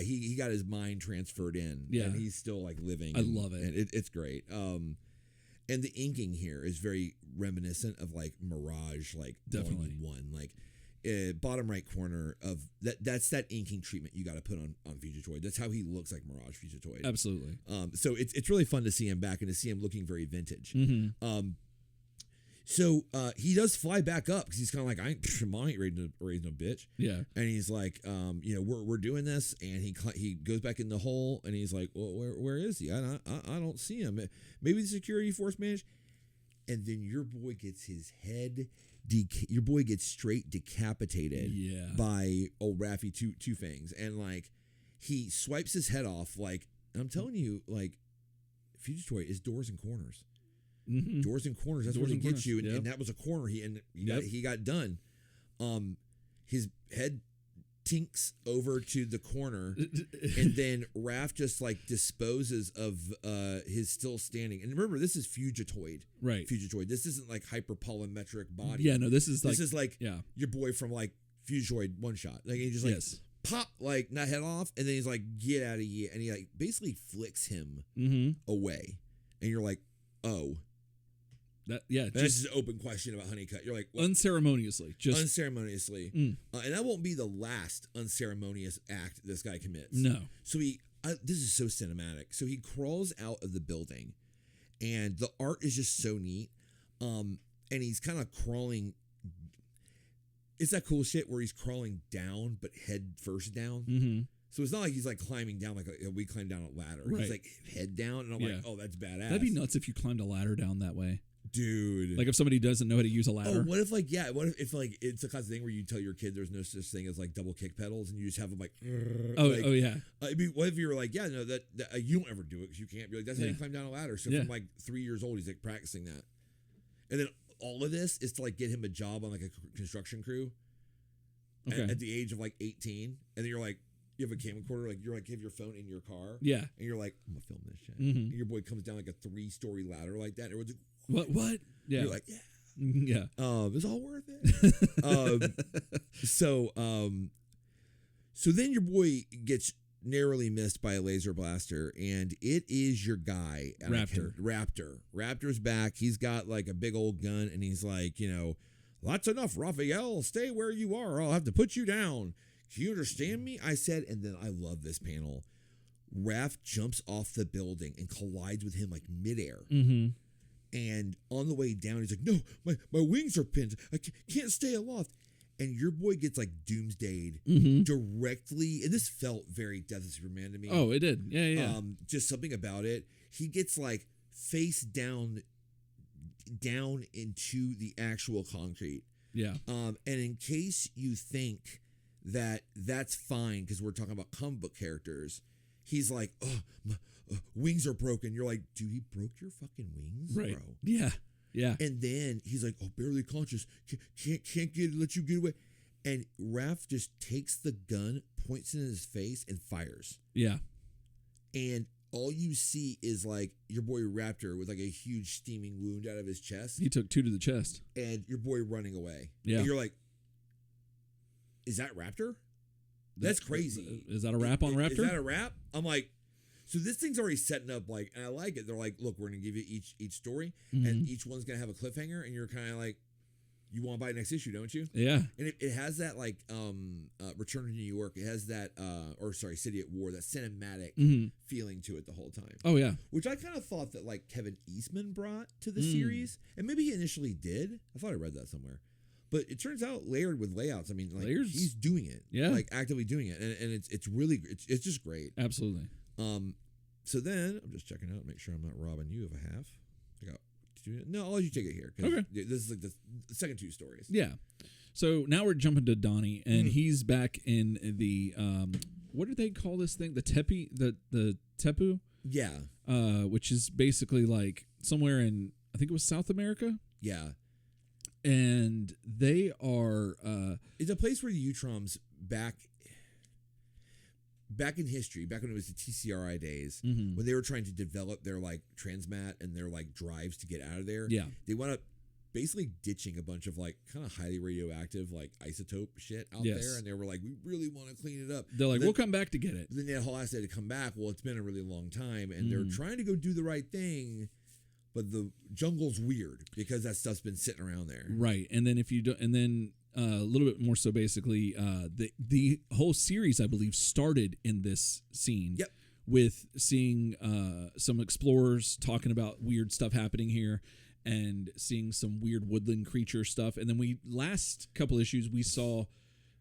S2: he got his mind transferred in.
S1: Yeah,
S2: and he's still like living.
S1: I love it.
S2: And it's great. And the inking here is very reminiscent of like Mirage, like
S1: definitely
S2: Volume 1. Like bottom right corner of that's that inking treatment you got to put on Fugitoid. That's how he looks like Mirage Fugitoid.
S1: Absolutely. So
S2: it's really fun to see him back and to see him looking very vintage. So he does fly back up because he's kind of like, Mom ain't raising no bitch.
S1: Yeah.
S2: And he's like, you know, we're doing this, and he goes back in the hole, and he's like, well, where is he? I don't see him. Maybe the security force managed. And then your boy gets his head, your boy gets straight decapitated.
S1: Yeah.
S2: By old Raffy Two Fangs, and like he swipes his head off. Like I'm telling you, like Fugitoid is doors and corners. Doors and corners. That's where he gets you, and that was a corner. He got done. His head tinks over to the corner, and then Raph just like disposes of his still standing. And remember, this is Fugitoid,
S1: right?
S2: Fugitoid. This isn't like hyperpolymetric body.
S1: Yeah, no, this is like
S2: your boy from like Fugitoid one shot. Like he just like pop, like not head off, and then he's like, get out of here, and he like basically flicks him away, and you're like, oh. That's just an open question about Honeycutt. You're like, what?
S1: Unceremoniously.
S2: And that won't be the last unceremonious act this guy commits.
S1: No.
S2: So this is so cinematic. So he crawls out of the building, and the art is just so neat. And he's kind of crawling. It's that cool shit where he's crawling down, but head first down. So it's not like he's like climbing down like we climb down a ladder.
S1: Right.
S2: He's like head down, and I'm like, oh, that's badass.
S1: That'd be nuts if you climbed a ladder down that way.
S2: Dude,
S1: like if somebody doesn't know how to use a ladder.
S2: What if like it's the kind of thing where you tell your kid there's no such thing as like double kick pedals, and you just have them like
S1: oh yeah.
S2: I mean, what if you were like, yeah, no, that you don't ever do it because you can't be like, that's how you climb down a ladder. So from like 3 years old, he's like practicing that, and then all of this is to like get him a job on like a construction crew. At the age of like 18, and then you're like, you have a camcorder, like you're like, you have your phone in your car, and you're like, I'm gonna film this shit. And your boy comes down like a 3-story ladder like that, and everyone's like,
S1: what? Yeah.
S2: You're like,
S1: yeah.
S2: It's all worth it. So then your boy gets narrowly missed by a laser blaster, and it is your guy, Raptor. Raptor's back. He's got like a big old gun, and he's like, you know, that's enough, Raphael. Stay where you are, or I'll have to put you down. Do you understand me? I said, and then I love this panel. Raph jumps off the building and collides with him like midair. And on the way down, he's like, no, my wings are pinned. I can't stay aloft. And your boy gets like doomsdayed directly. And this felt very Death of Superman to me.
S1: Oh, it did. Yeah.
S2: Just something about it. He gets like face down into the actual concrete.
S1: Yeah.
S2: And in case you think that that's fine because we're talking about comic book characters, he's like, oh, my wings are broken. You're like, dude, he broke your fucking wings,
S1: right,
S2: bro.
S1: Yeah.
S2: And then he's like, oh, barely conscious. Can't let you get away. And Raph just takes the gun, points it in his face, and fires.
S1: Yeah.
S2: And all you see is like your boy Raptor with like a huge steaming wound out of his chest.
S1: He took 2 to the chest.
S2: And your boy running away.
S1: Yeah.
S2: And you're like, is that Raptor? That's crazy.
S1: Is that a rap on Raptor?
S2: Is that a rap? I'm like, so this thing's already setting up like, and I like it. They're like, look, we're gonna give you each story, and each one's gonna have a cliffhanger, and you're kind of like, you want to buy next issue, don't you?
S1: Yeah.
S2: And it has that like Return to New York. It has that City at War, that cinematic feeling to it the whole time.
S1: Oh yeah.
S2: Which I kind of thought that like Kevin Eastman brought to the series, and maybe he initially did. I thought I read that somewhere. But it turns out layered with layouts. I mean, like
S1: Layers?
S2: he's doing it, like actively doing it, and it's really it's just great.
S1: Absolutely.
S2: So then I'm just checking out, make sure I'm not robbing you of a half. I'll let you take it here.
S1: Okay.
S2: This is like the second two stories.
S1: Yeah. So now we're jumping to Donnie, and he's back in the what do they call this thing? The tepu.
S2: Yeah.
S1: Which is basically like somewhere in, I think it was South America.
S2: Yeah.
S1: And they are
S2: it's a place where the Utroms back in history, back when it was the TCRI days, when they were trying to develop their like transmat and their like drives to get out of there, they wound up basically ditching a bunch of like kind of highly radioactive like isotope shit out there, and they were like, we really want to clean it up.
S1: They're like, we'll come back to get it.
S2: Then that whole ass had to come back. Well, it's been a really long time, and they're trying to go do the right thing, but the jungle's weird because that stuff's been sitting around there.
S1: Right. And then if you don't, and then a little bit more so basically, the whole series, I believe, started in this scene.
S2: Yep.
S1: With seeing some explorers talking about weird stuff happening here and seeing some weird woodland creature stuff. And then last couple issues, we saw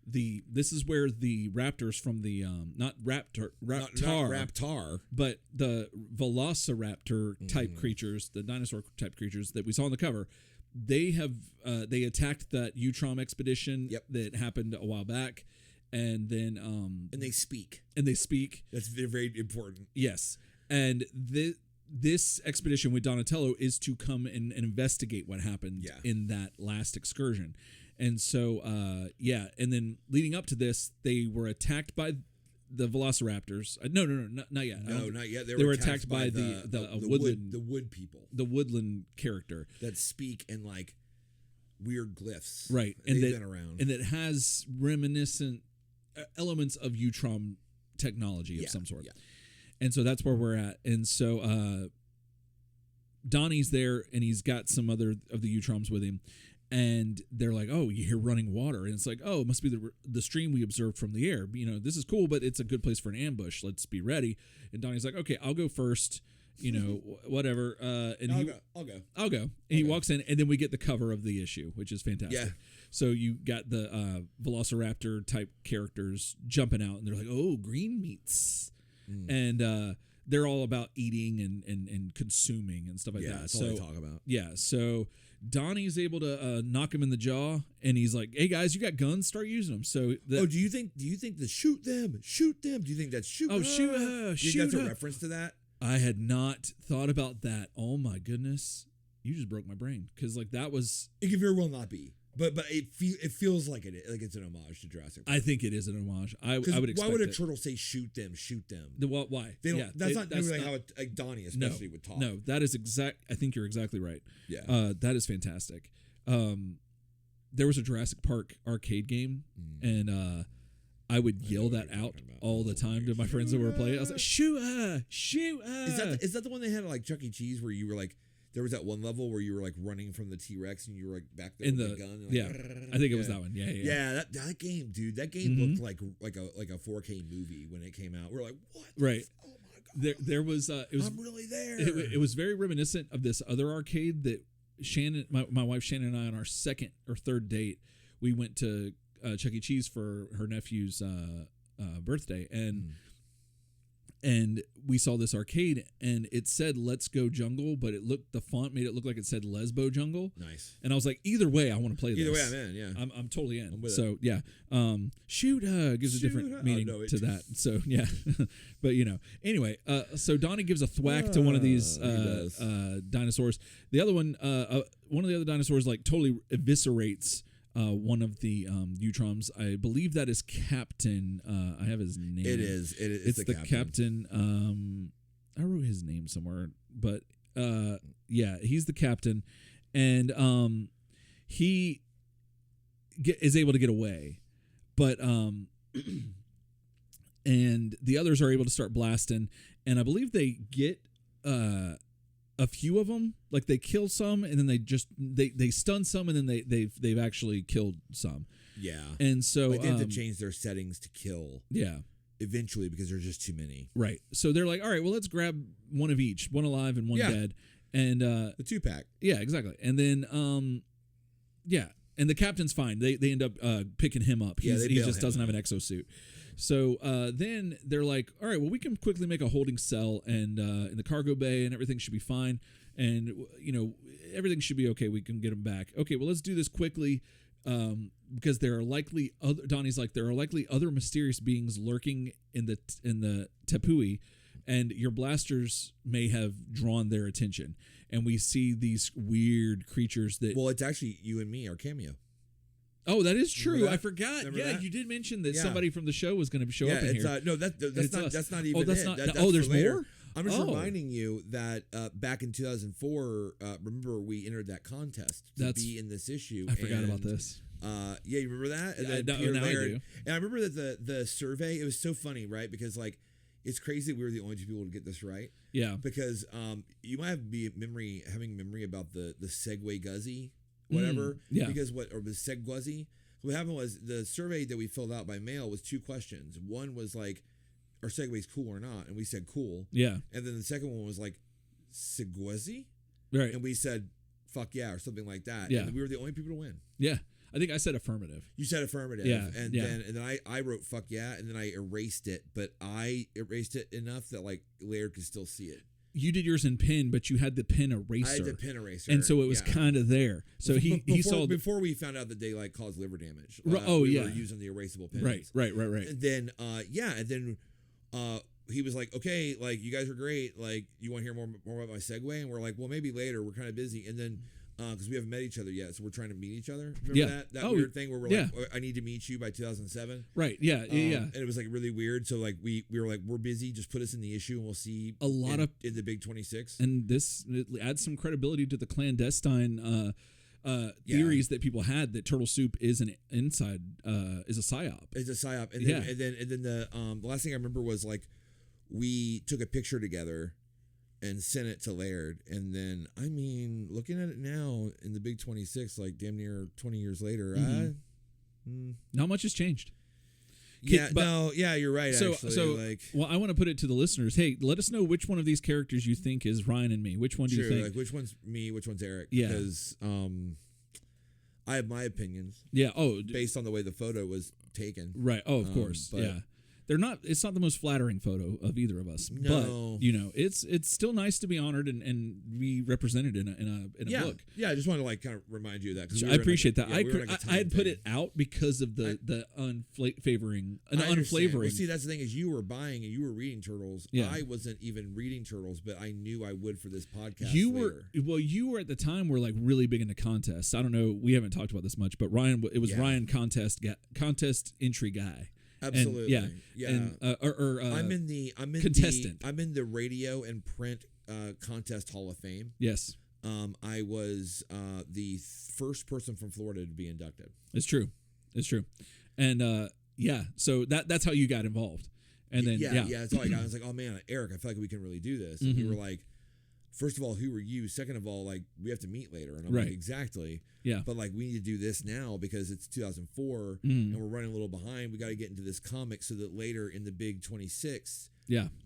S1: this is where the raptors from the, not Raptor,
S2: Not Raptar,
S1: but the Velociraptor type creatures, the dinosaur type creatures that we saw on the cover, they have, they attacked that Utrom expedition that happened a while back. And then,
S2: and they speak.
S1: That's
S2: very important.
S1: Yes. And this expedition with Donatello is to come and investigate what happened in that last excursion. And so, and then leading up to this, they were attacked by the Velociraptors. No, not yet.
S2: No, not yet.
S1: They were attacked by the woodland,
S2: the wood people,
S1: the woodland character
S2: that speak in like weird glyphs,
S1: right?
S2: And they've been around,
S1: and it has reminiscent elements of Utrom technology of some sort. Yeah. And so that's where we're at. And so Donnie's there, and he's got some other of the Utroms with him. And they're like, oh, you hear running water. And it's like, oh, it must be the stream we observed from the air. You know, this is cool, but it's a good place for an ambush. Let's be ready. And Donnie's like, okay, I'll go first. You know, whatever. And
S2: I'll go.
S1: And he walks in, and then we get the cover of the issue, which is fantastic. Yeah. So you got the Velociraptor type characters jumping out, and they're like, oh, green meats. And they're all about eating and consuming and stuff like that.
S2: That's all they talk about.
S1: Yeah. So Donnie's able to knock him in the jaw, and he's like, hey guys, you got guns, start using them. So
S2: do you think the shoot them do you think that's shoot
S1: shoot
S2: do you think that's a reference to that?
S1: I had not thought about that. Oh my goodness, you just broke my brain, because like that was,
S2: it could very well not be, but it feels like it's an homage to Jurassic Park.
S1: I think it is an homage. I would expect.
S2: Why would a turtle say shoot them?
S1: Why?
S2: They don't. That's not really how Donnie especially would talk.
S1: No, that is exact. I think you're exactly right.
S2: Yeah.
S1: That is fantastic. There was a Jurassic Park arcade game, and I would yell that out all the time to my friends that were playing. I was like, shoot her.
S2: Is that the one they had at like Chuck E. Cheese, where you were like, there was that one level where you were like running from the T-Rex and you were like back there with the gun.
S1: And I think it was that one.
S2: Yeah. That game, dude. That game looked like a 4K movie when it came out. We're like, what?
S1: Right.
S2: Oh my god.
S1: There was. It was.
S2: I'm really there.
S1: It was very reminiscent of this other arcade that Shannon, my wife Shannon, and I, on our second or third date, we went to Chuck E. Cheese for her nephew's birthday, and we saw this arcade, and it said "Let's Go Jungle," but the font made it look like it said "Lesbo Jungle."
S2: Nice.
S1: And I was like, either way, I want to play this.
S2: Either way, I'm in. Yeah,
S1: I'm totally in.
S2: So
S1: yeah, shoot gives a different meaning to that. So yeah, but anyway, so Donnie gives a thwack to one of these dinosaurs. The other one of the other dinosaurs like totally eviscerates one of the Utroms. I believe that is Captain. I have his name.
S2: It is.
S1: It's the Captain. I wrote his name somewhere, but he's the captain, and he is able to get away. But and the others are able to start blasting, and I believe they get a few of them. Like they kill some, and then they stun some, and then they've actually killed some.
S2: Yeah.
S1: And so
S2: like they have to change their settings to kill.
S1: Yeah.
S2: Eventually, because there's just too many.
S1: Right. So they're like, all right, well, let's grab one of each, one alive and one dead, and
S2: the 2-pack.
S1: Yeah, exactly. And then and the captain's fine. They end up picking him up. He just doesn't have an exosuit. So then they're like, all right, well, we can quickly make a holding cell and in the cargo bay, and everything should be fine, and everything should be okay. We can get them back. Okay, well, let's do this quickly. Because there are likely other mysterious beings lurking in the Tepui, and your blasters may have drawn their attention. And we see these weird creatures that.
S2: Well, it's actually you and me, our cameo.
S1: Oh, that is true. I forgot.
S2: Remember that?
S1: You did mention that somebody from the show was going to show up in here.
S2: No, that's not even.
S1: That's
S2: it.
S1: not.
S2: That's
S1: there's
S2: for later.
S1: more.
S2: I'm just reminding you that back in 2004, remember we entered that contest to be in this issue.
S1: I forgot about this.
S2: Yeah, you remember that? And
S1: now I do.
S2: And I remember that the survey, it was so funny, right? Because like it's crazy we were the only two people to get this right.
S1: Yeah.
S2: Because you might having memory about the Segway Guzzy, whatever.
S1: Yeah.
S2: Because or the Segwuzzy. What happened was the survey that we filled out by mail was 2 questions. One was like, are Segways cool or not? And we said cool.
S1: Yeah.
S2: And then the second one was like, Segwuzzy?
S1: Right.
S2: And we said, fuck yeah, or something like that.
S1: Yeah.
S2: And we were the only people to win.
S1: Yeah. I think I said affirmative.
S2: You said affirmative.
S1: Yeah.
S2: And then I wrote fuck yeah, and then I erased it, but I erased it enough that like Laird could still see it.
S1: You did yours in pen, but you had the pen eraser.
S2: I had the pen eraser.
S1: And so it was kind of there. So he saw
S2: before we found out that they like caused liver damage.
S1: We were
S2: using the erasable pens.
S1: Right.
S2: And then he was like, okay, like you guys are great. Like you want to hear more about my Segway? And we're like, well, maybe later. We're kind of busy. And then because we haven't met each other yet, so we're trying to meet each other. Remember that weird thing where we're like, oh, I need to meet you by 2007.
S1: Right. Yeah.
S2: And it was like really weird. So like we were like, we're busy. Just put us in the issue, and we'll see in the big 26.
S1: And this adds some credibility to the clandestine theories that people had that Turtle Soup is is a psyop.
S2: It's a psyop. And then the last thing I remember was like we took a picture together and sent it to Laird. And then, I mean, looking at it now in the big 26, like damn near 20 years later,
S1: not much has changed.
S2: You're right.
S1: Well, I want to put it to the listeners. Hey, let us know which one of these characters you think is Ryan and me. Which one do you think?
S2: Like which one's me, which one's Eric?
S1: Yeah.
S2: Because I have my opinions.
S1: Yeah. Oh,
S2: based on the way the photo was taken.
S1: Right. Oh, of course. Yeah. It's not the most flattering photo of either of us.
S2: No.
S1: But it's still nice to be honored and be represented in a book.
S2: Yeah, I just wanted to like kind of remind you of that.
S1: I appreciate that. I had put it out because of the unflavoring.
S2: Well, see, that's the thing is you were buying and you were reading Turtles.
S1: Yeah.
S2: I wasn't even reading Turtles, but I knew I would for this podcast.
S1: You were at the time were like really big into contests. I don't know. We haven't talked about this much, but Ryan contest entry guy.
S2: Absolutely.
S1: And,
S2: I'm in the
S1: contestant.
S2: I'm in the radio and print contest Hall of Fame.
S1: Yes.
S2: I was the first person from Florida to be inducted.
S1: It's true. And so that's how you got involved. And then
S2: that's all I got. I was like, oh man, Eric, I feel like we can really do this. And you were like, first of all, who are you? Second of all, like we have to meet later. And I'm like, exactly.
S1: Yeah.
S2: But like we need to do this now because it's 2004 and we're running a little behind. We got to get into this comic so that later in the big 26,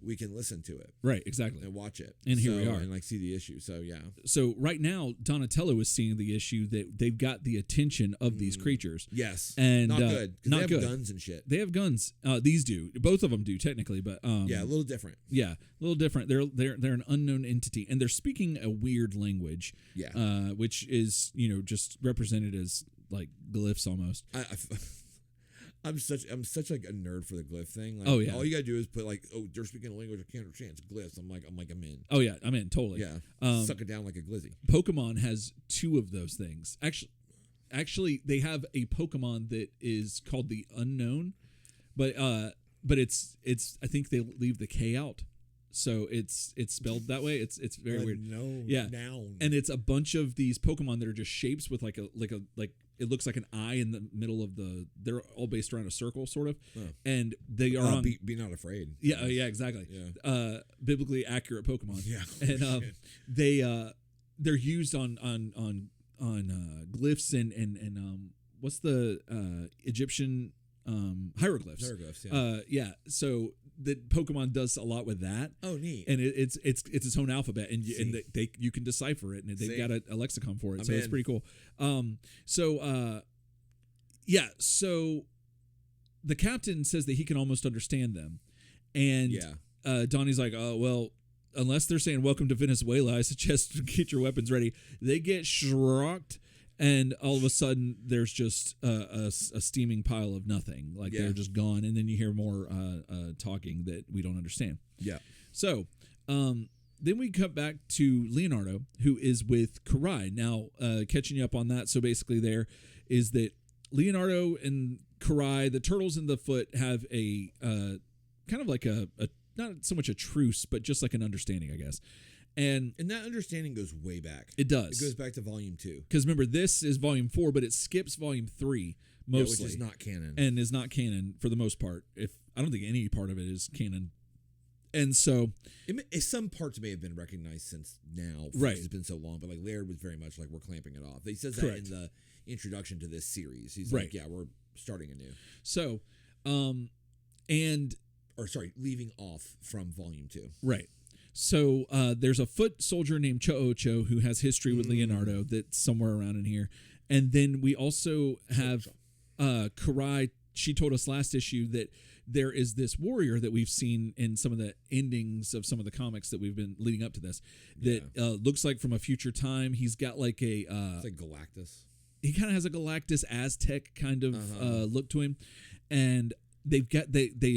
S2: we can listen to it.
S1: Right, exactly.
S2: And watch it.
S1: And here we are.
S2: And like see the issue. So yeah.
S1: So right now, Donatello is seeing the issue that they've got the attention of these creatures.
S2: Yes.
S1: And
S2: not good.
S1: Not
S2: they have
S1: good.
S2: guns and shit.
S1: They have guns. These do. Both of them do technically, but
S2: a little different.
S1: Yeah, a little different. They're an unknown entity, and they're speaking a weird language.
S2: Yeah.
S1: Which is just represented as like glyphs almost.
S2: I'm such like a nerd for the glyph thing. Like, all you gotta do is put like, oh, they're speaking a language I can't understand. It's glyphs. I'm in.
S1: Oh yeah, I'm in totally.
S2: Yeah. Suck it down like a glizzy.
S1: Pokemon has 2 of those things. Actually, they have a Pokemon that is called the Unknown, but it's I think they leave the K out. So it's spelled that way. It's very weird.
S2: No,
S1: yeah.
S2: Noun.
S1: And it's a bunch of these Pokemon that are just shapes with like it looks like an eye in the middle of the. They're all based around a circle, sort of,
S2: Oh.
S1: and they are on.
S2: Be not afraid.
S1: Yeah, yeah, exactly.
S2: Yeah.
S1: Biblically accurate Pokemon.
S2: Yeah.
S1: And they're used on glyphs and what's the Egyptian hieroglyphs.
S2: Hieroglyphs. Yeah.
S1: Yeah. So the Pokemon does a lot with that.
S2: Oh, neat.
S1: And it's its own alphabet, and you can decipher it, and they've got a lexicon for it. So it's pretty cool. So the captain says that he can almost understand them, and Donnie's like, oh well, unless they're saying welcome to Venezuela, I suggest get your weapons ready. They get shrocked. And all of a sudden, there's just a steaming pile of nothing. Like they're just gone. And then you hear more talking that we don't understand.
S2: Yeah.
S1: So then we cut back to Leonardo, who is with Karai. Now, catching you up on that. So basically there is that Leonardo and Karai, the turtles in the foot, have a kind of like a not so much a truce, but just like an understanding, I guess. And
S2: that understanding goes way back.
S1: It does.
S2: It goes back to volume 2.
S1: Because remember, this is volume 4, but it skips volume 3 mostly.
S2: Which is not canon.
S1: And is not canon for the most part. I don't think any part of it is canon. And so
S2: some parts may have been recognized since now.
S1: Right.
S2: It's been so long, but like Laird was very much like, we're clamping it off. He says
S1: Correct.
S2: that in the introduction to this series. He's
S1: right.
S2: like, yeah, we're starting anew.
S1: So,
S2: leaving off from volume 2.
S1: Right. So there's a foot soldier named Cho-Ocho who has history with Leonardo that's somewhere around in here. And then we also have Karai. She told us last issue that there is this warrior that we've seen in some of the endings of some of the comics that we've been leading up to this that looks like from a future time. He's got like a...
S2: it's like Galactus.
S1: He kind of has a Galactus Aztec kind of look to him. And... they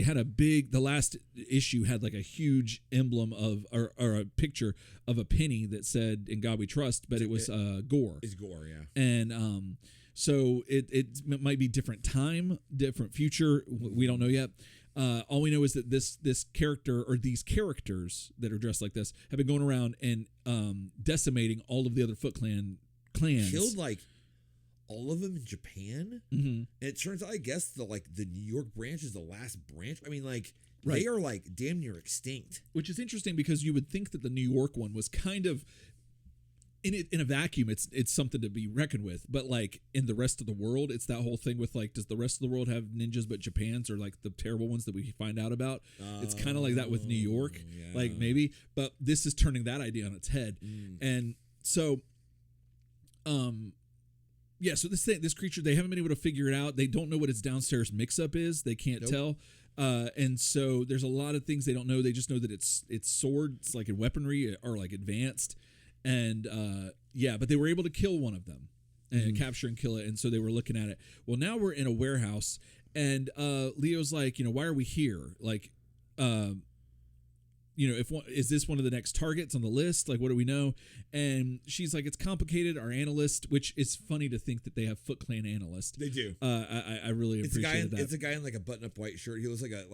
S1: had the last issue had like a huge emblem of or a picture of a penny that said "In God We Trust," but it was Gore.
S2: It's Gore, yeah.
S1: And so it might be different time, different future. We don't know yet. All we know is that this character or these characters that are dressed like this have been going around and decimating all of the other Foot Clan clans.
S2: Killed like all of them in Japan.
S1: Mm-hmm.
S2: And it turns out, I guess, the New York branch is the last branch. I mean, like,
S1: right.
S2: They are like damn near extinct.
S1: Which is interesting because you would think that the New York one was kind of in a vacuum. It's something to be reckoned with, but like in the rest of the world, it's that whole thing with like, does the rest of the world have ninjas, but Japan's are like the terrible ones that we find out about? It's kind of like that with New York, like maybe, but this is turning that idea on its head, and so, yeah, so this creature, they haven't been able to figure it out. They don't know what its downstairs mix-up is. They can't tell. And so there's a lot of things they don't know. They just know that its swords, like in weaponry, are like advanced. And but they were able to kill one of them and capture and kill it. And so they were looking at it. Well, now we're in a warehouse, and Leo's like, why are we here? Like, is this one of the next targets on the list? Like, what do we know? And she's like, it's complicated. Our analyst, which is funny to think that they have Foot Clan analysts.
S2: They do.
S1: I really appreciate that.
S2: It's a guy in like a button-up white shirt. He looks like a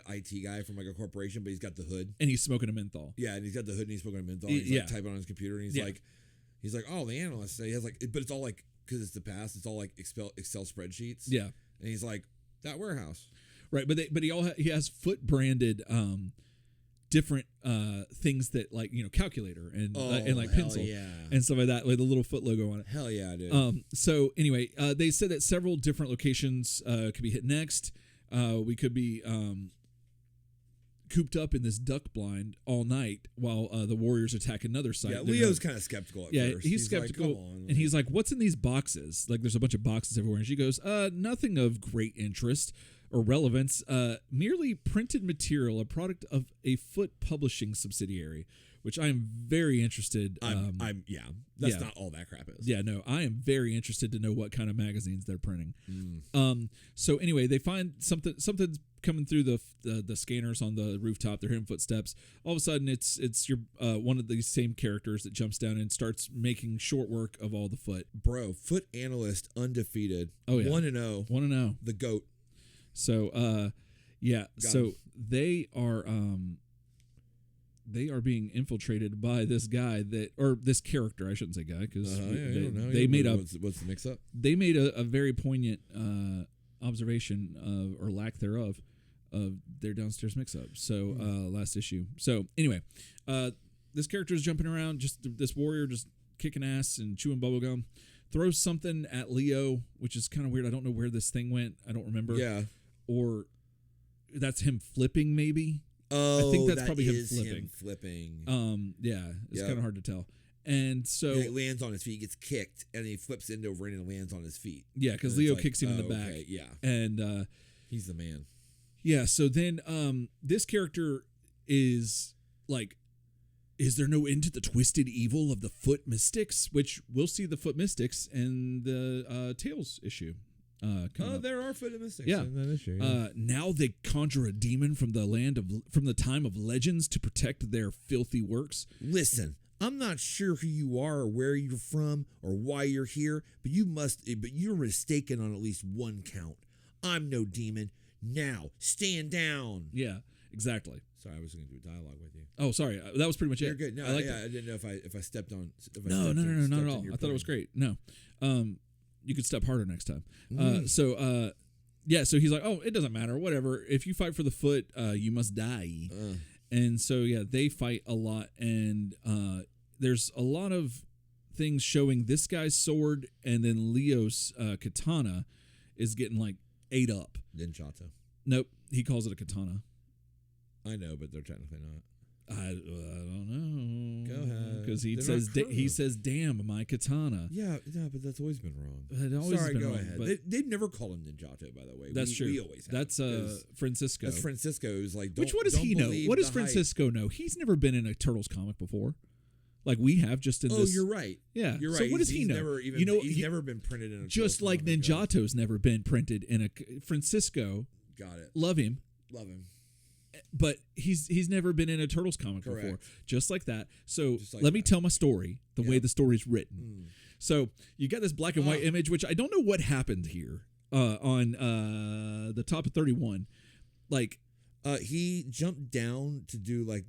S2: IT guy from like a corporation, but he's got the hood.
S1: And he's smoking a menthol.
S2: Yeah, and he's got the hood and he's smoking a menthol. And he's like typing on his computer, and he's like, oh, the analyst. So he has like, but it's all like, because it's the past. It's all like Excel spreadsheets.
S1: Yeah.
S2: And he's like, that warehouse.
S1: Right, but he has Foot branded. Different things that like calculator and like pencil and stuff like that with a little Foot logo on it.
S2: Hell yeah, dude.
S1: So anyway, they said that several different locations could be hit next. We could be cooped up in this duck blind all night while the Warriors attack another site.
S2: Yeah, Leo's kind of skeptical at first.
S1: He's skeptical, like, come on, and he's like, "What's in these boxes?" Like, there's a bunch of boxes everywhere, and she goes, "Nothing of great interest or relevance. Merely printed material, a product of a Foot publishing subsidiary." Which I am very interested.
S2: That's not all that crap is.
S1: Yeah, no, I am very interested to know what kind of magazines they're printing. So anyway, they find something's coming through the scanners on the rooftop. They're hearing footsteps. All of a sudden, it's your one of these same characters that jumps down and starts making short work of all the Foot.
S2: Bro, Foot analyst undefeated.
S1: Oh yeah,
S2: 1-0.
S1: 1-0.
S2: The GOAT.
S1: So so they are they are being infiltrated by this guy or this character. I shouldn't say guy because they made
S2: what's the mix up.
S1: They made a very poignant observation or lack thereof of their downstairs mix-up. So last issue. So anyway, this character is jumping around, just this warrior just kicking ass and chewing bubblegum, throws something at Leo, which is kind of weird. I don't know where this thing went. I don't remember.
S2: Yeah.
S1: Or that's him flipping, maybe.
S2: Oh,
S1: I think that's probably him
S2: flipping.
S1: Yeah, it's kind of hard to tell. And so
S2: he lands on his feet, gets kicked, and he flips end over end and lands on his feet.
S1: Yeah, because Leo kicks him in the back.
S2: Okay, yeah,
S1: and
S2: he's the man.
S1: Yeah. So then, this character is like, is there no end to the twisted evil of the Foot Mystics? Which we'll see the Foot Mystics in the Tales issue.
S2: There are Foot Mystics
S1: in
S2: that issue. Yeah.
S1: Now they conjure a demon from the time of legends to protect their filthy works.
S2: Listen, I'm not sure who you are or where you're from or why you're here, but you're mistaken on at least one count. I'm no demon. Now stand down.
S1: Yeah, exactly.
S2: Sorry, I was going to do a dialogue with you.
S1: Oh, sorry. That was pretty much
S2: You're
S1: it.
S2: good. No,
S1: I
S2: I didn't know if I stepped on.
S1: No, not at all. I thought it was great. No, you could step harder next time. So he's like, oh, it doesn't matter. Whatever. If you fight for the Foot, you must die. And so yeah, they fight a lot, and there's a lot of things showing this guy's sword, and then Leo's katana is getting like ate up.
S2: Ninjato.
S1: Nope, he calls it a katana.
S2: I know, but they're technically not.
S1: I don't know.
S2: Go ahead.
S1: Because he says, "Damn, my katana."
S2: Yeah, but that's always been wrong.
S1: Sorry,
S2: go ahead. They've never called him Ninjato, by the way.
S1: That's true.
S2: We always have.
S1: That's Francisco.
S2: That's Francisco's like.
S1: Which what does he know? What does Francisco know? He's never been in a Turtles comic before. Like we have just in this.
S2: Oh, you're right.
S1: Yeah,
S2: you're right.
S1: So what does he know?
S2: He's never been printed in a.
S1: Just like Ninjato's never been printed in a. Francisco.
S2: Got it.
S1: Love him. But he's never been in a Turtles comic before. Just like that. So let me tell my story the way the story's written. So you got this black and white image, which I don't know what happened here on the top of 31. Like
S2: he jumped down to do like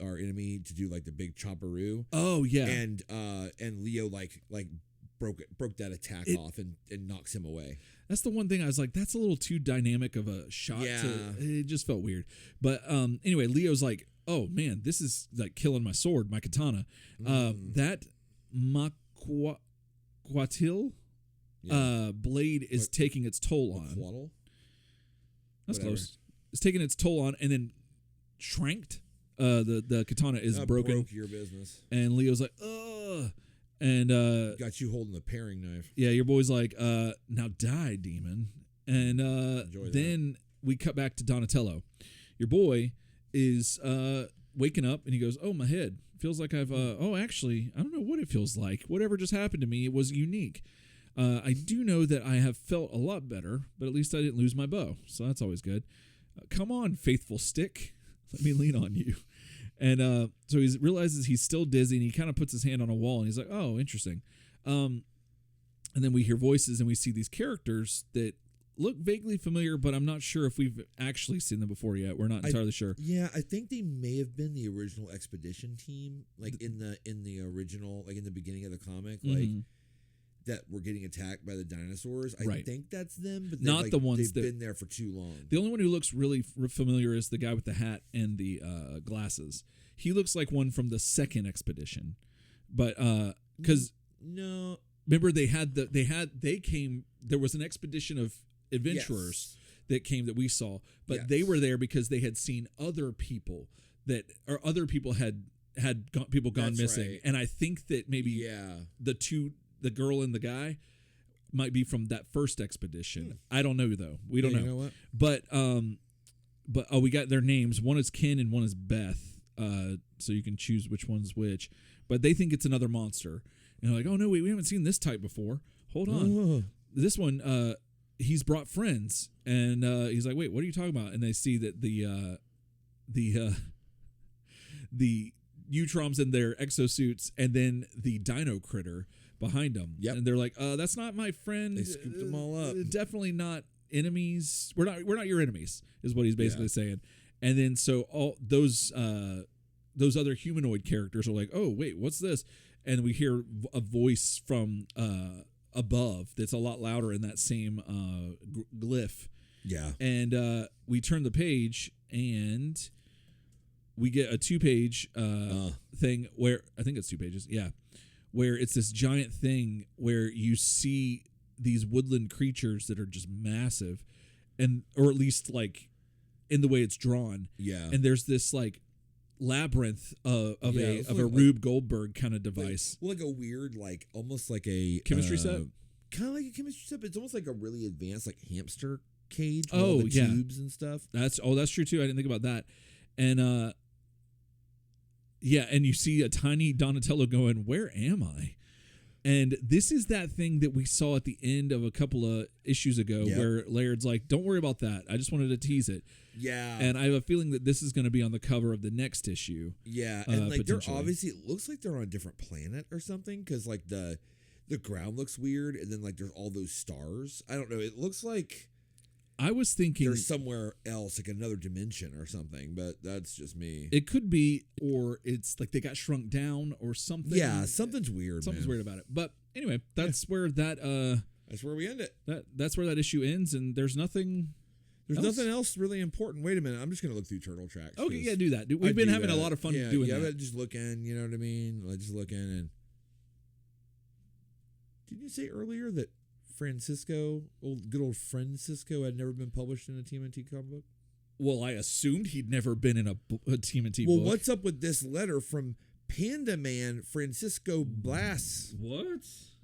S2: our enemy to do like the big chopperoo.
S1: Oh yeah.
S2: And Leo like broke that attack off and knocks him away.
S1: That's the one thing I was like, that's a little too dynamic of a shot.
S2: Yeah.
S1: It just felt weird. But anyway, Leo's like, oh man, this is like killing my sword, my katana. That Maquatil blade is taking its toll on.
S2: Maquatil?
S1: That's close. It's taking its toll on, and then Shranked. The katana is broken.
S2: Broke your business.
S1: And Leo's like, ugh. And
S2: got you holding the paring knife.
S1: Yeah, your boy's like, now die, demon. And then we cut back to Donatello. Your boy is waking up and he goes, oh, my head. Feels like I've actually, I don't know what it feels like. Whatever just happened to me, it was unique. I do know that I have felt a lot better, but at least I didn't lose my bow. So that's always good. Come on, faithful stick. Let me lean on you. And so he realizes he's still dizzy, and he kind of puts his hand on a wall, and he's like, oh, interesting. And then we hear voices, and we see these characters that look vaguely familiar, but I'm not sure if we've actually seen them before yet. We're not entirely sure.
S2: Yeah, I think they may have been the original expedition team, like in the original, like in the beginning of the comic, like that were getting attacked by the dinosaurs. I think that's them, but
S1: not the ones
S2: they've been there for too long.
S1: The only one who looks really familiar is the guy with the hat and the glasses. He looks like one from the second expedition, but because
S2: no,
S1: remember they came. There was an expedition of adventurers that came that we saw, but they were there because they had seen other people other people had people gone missing, and I think that maybe the girl and the guy might be from that first expedition. I don't know though. We don't know.
S2: You know what?
S1: But we got their names. One is Ken and one is Beth. So you can choose which one's which. But they think it's another monster. And they're like, oh no, wait, we haven't seen this type before. Hold on. This one, he's brought friends, and he's like, wait, what are you talking about? And they see that the Utroms in their exosuits, and then the Dino Critter behind them.
S2: Yep.
S1: And they're like, that's not my friend.
S2: They scooped them all up.
S1: Definitely not enemies. We're not your enemies, is what he's basically saying. And then so all those other humanoid characters are like, oh wait, what's this? And we hear a voice from above that's a lot louder in that same glyph.
S2: Yeah.
S1: And we turn the page and we get a 2-page thing where I think it's 2 pages. Yeah. Where it's this giant thing where you see these woodland creatures that are just massive, and or at least like in the way it's drawn.
S2: Yeah.
S1: And there's this like labyrinth of a Rube Goldberg kind of device.
S2: Like a weird, like almost like a
S1: chemistry set.
S2: Kind of like a chemistry set, but it's almost like a really advanced like hamster cage with
S1: Oh,
S2: all the
S1: yeah.
S2: tubes and stuff.
S1: That's true too. I didn't think about that. And yeah, and you see a tiny Donatello going, "Where am I?" And this is that thing that we saw at the end of a couple of issues ago, where Laird's like, "Don't worry about that. I just wanted to tease it."
S2: Yeah.
S1: And I have a feeling that this is going to be on the cover of the next issue.
S2: Yeah, and like they're obviously, it looks like they're on a different planet or something, because like the ground looks weird, and then like there's all those stars. I don't know. It looks like
S1: I was thinking
S2: they're somewhere else, like another dimension or something, but that's just me.
S1: It could be, or it's like they got shrunk down or something.
S2: Yeah, something's weird.
S1: Something's weird about it. But anyway, that's where that
S2: that's where we end it.
S1: That's where that issue ends, and there's nothing.
S2: Nothing else really important. Wait a minute, I'm just gonna look through Turtle Tracks.
S1: Okay, yeah, do that. We've been having a lot of fun doing that.
S2: Yeah, just looking. You know what I mean? Like just looking. And did you say earlier that good old Francisco had never been published in a TMNT comic book?
S1: Well, I assumed he'd never been in a TMNT book.
S2: Well, what's up with this letter from Panda Man Francisco Blas?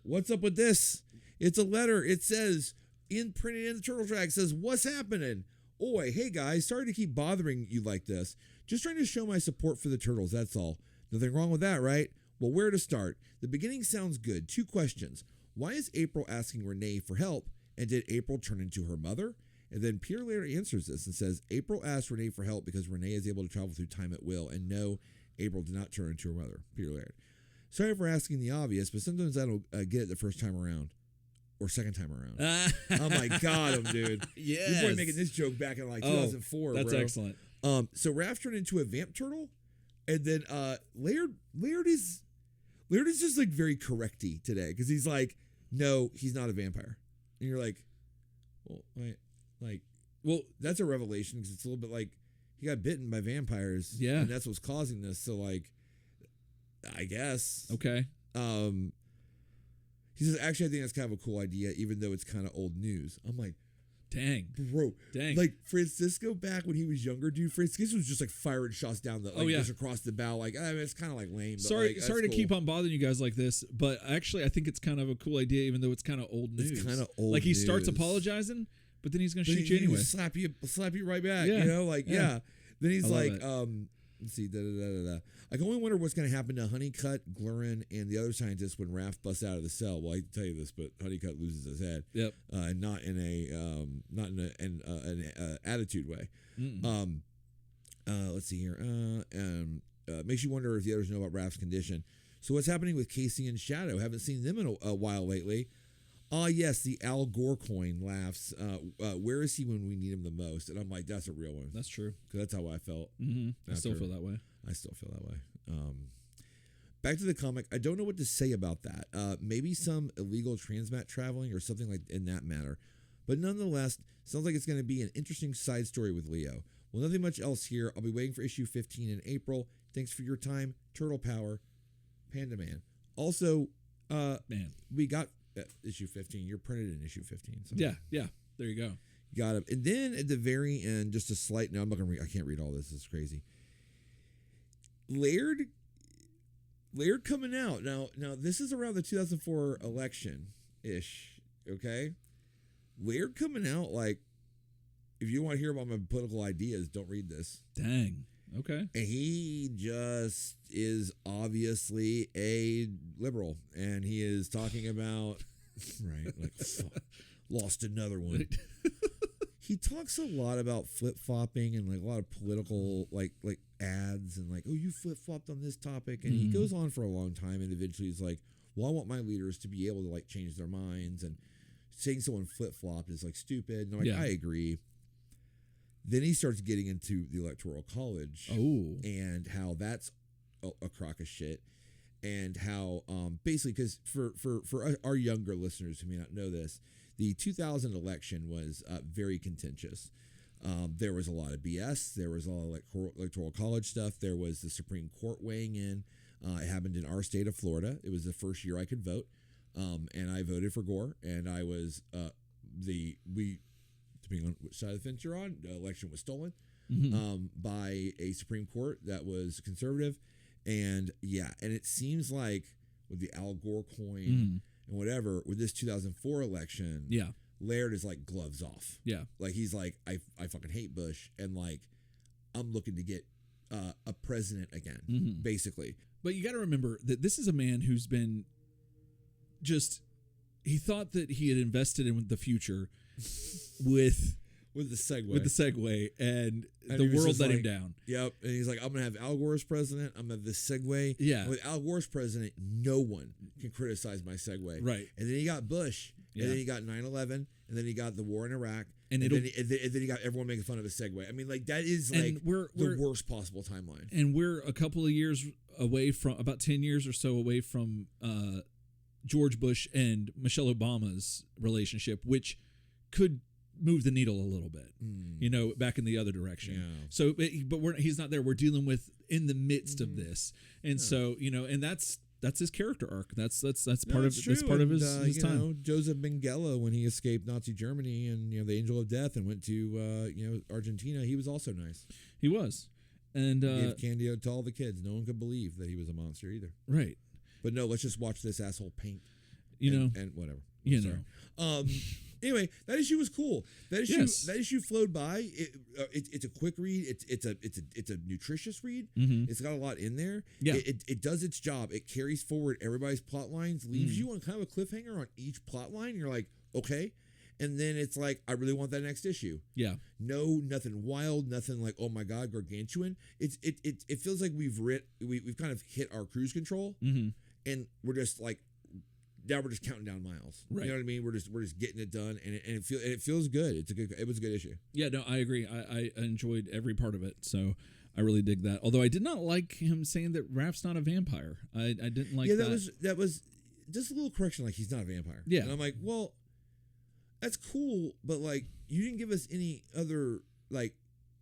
S2: What's up with this? It's a letter. It says, printed in the Turtle Track, says, "What's happening? Oi, hey guys, sorry to keep bothering you like this. Just trying to show my support for the Turtles, that's all. Nothing wrong with that, right? Well, where to start? The beginning sounds good. 2 questions. Why is April asking Renee for help? And did April turn into her mother?" And then Peter later answers this and says, April asked Renee for help because Renee is able to travel through time at will. And no, April did not turn into her mother. Peter later. Sorry for asking the obvious, but sometimes I don't get it the first time around. Or second time around. Oh my God, dude.
S1: Yes.
S2: You're making this joke back in like 2004,
S1: that's
S2: bro.
S1: excellent.
S2: So Raph turned into a vamp turtle, and then Laird is just like very correcty today, because he's like, no, he's not a vampire. And you're like, well, wait, like, well, that's a revelation, because it's a little bit like he got bitten by vampires.
S1: Yeah.
S2: And that's what's causing this. So like, I guess.
S1: Okay.
S2: He says, actually, I think that's kind of a cool idea, even though it's kind of old news. I'm like,
S1: dang.
S2: Bro. Like, Francisco back when he was younger, dude, Francisco was just like firing shots down just across the bow. Like, I mean, it's kind of like lame. But
S1: sorry
S2: like,
S1: to keep on bothering you guys like this, but actually, I think it's kind of a cool idea, even though it's kind of old news.
S2: It's kind of old
S1: Like, he starts apologizing, but then he's going to shoot you anyway.
S2: Slap you right back,
S1: yeah.
S2: you know? Like, yeah. Then he's like,
S1: it.
S2: let's see, I can only wonder what's going to happen to Honeycutt, Glurin, and the other scientists when Raph busts out of the cell. Well, I can tell you this, but Honeycutt loses his head.
S1: Yep.
S2: And not in an attitude way. Let's see here. Makes you wonder if the others know about Raph's condition. So what's happening with Casey and Shadow? Haven't seen them in a while lately. Yes, the Al Gore coin laughs. Where is he when we need him the most? And I'm like, that's a real one.
S1: That's true.
S2: Because that's how I felt.
S1: Mm-hmm. I still feel that way.
S2: I still feel that way. Back to the comic. I don't know what to say about that. Maybe some illegal transmat traveling or something like in that matter. But nonetheless, sounds like it's going to be an interesting side story with Leo. Well, nothing much else here. I'll be waiting for issue 15 in April. Thanks for your time. Turtle Power. Panda Man. Also,
S1: man,
S2: we got issue 15. You're printed in issue 15. So.
S1: Yeah. There you go.
S2: You got him. And then at the very end, just a slight. No, I'm not gonna read. I can't read all this. It's crazy. Laird coming out now. This is around the 2004 election ish. Okay, Laird coming out like, if you want to hear about my political ideas, don't read this.
S1: Dang. Okay.
S2: And he just is obviously a liberal, and he is talking about right, like lost another one. He talks a lot about flip-flopping and like a lot of political like ads and like, oh, you flip-flopped on this topic, and he goes on for a long time, and eventually he's like, well, I want my leaders to be able to like change their minds, and saying someone flip-flopped is like stupid. And I'm like, I agree. Then he starts getting into the Electoral College and how that's a crock of shit, and how basically, because for our younger listeners who may not know this, the 2000 election was very contentious. There was a lot of BS. There was a lot of Electoral College stuff. There was the Supreme Court weighing in. It happened in our state of Florida. It was the first year I could vote, and I voted for Gore. And I was depending on which side of the fence you're on, the election was stolen by a Supreme Court that was conservative. And and it seems like with the Al Gore coin and whatever, with this 2004 election, Laird is like gloves off. Yeah. Like he's like, I fucking hate Bush, and like I'm looking to get a president again, basically.
S1: But you got to remember that this is a man who's been he thought that he had invested in the future with
S2: the Segway.
S1: With the Segway, and the world let him down.
S2: Yep. And he's like, I'm going to have Al Gore as president. I'm going to have this Segway. Yeah. And with Al Gore as president, no one can criticize my Segway. Right. And then he got Bush. Yeah. And then he got 9/11. And then he got the war in Iraq. And then he got everyone making fun of his Segway. I mean, like, that is like the worst possible timeline.
S1: And we're a couple of years away from, about 10 years or so away from George Bush and Michelle Obama's relationship, which could move the needle a little bit, back in the other direction. Yeah. So, but he's not there. We're dealing with in the midst of this, and so and that's his character arc. That's part of his time.
S2: Joseph Mengele, when he escaped Nazi Germany and the Angel of Death and went to Argentina, he was also nice.
S1: He was, and
S2: he gave candy to all the kids. No one could believe that he was a monster either.
S1: Right.
S2: But no, let's just watch this asshole paint. And whatever. Anyway, that issue was cool. That issue flowed by. It's a quick read. It's a nutritious read. It's got a lot in there. Yeah. It does its job. It carries forward everybody's plot lines, leaves you on kind of a cliffhanger on each plot line. You're like, okay. And then it's like, I really want that next issue. Yeah. No, nothing wild, nothing like, oh my God, gargantuan. It feels like we've kind of hit our cruise control, and we're just like, now we're just counting down miles. Right. You know what I mean? We're just getting it done, and it feels good. It was a good issue.
S1: Yeah, no, I agree. I enjoyed every part of it, so I really dig that. Although I did not like him saying that Raph's not a vampire. I didn't like that.
S2: Yeah, that was just a little correction, like he's not a vampire. Yeah. And I'm like, well, that's cool, but like you didn't give us any other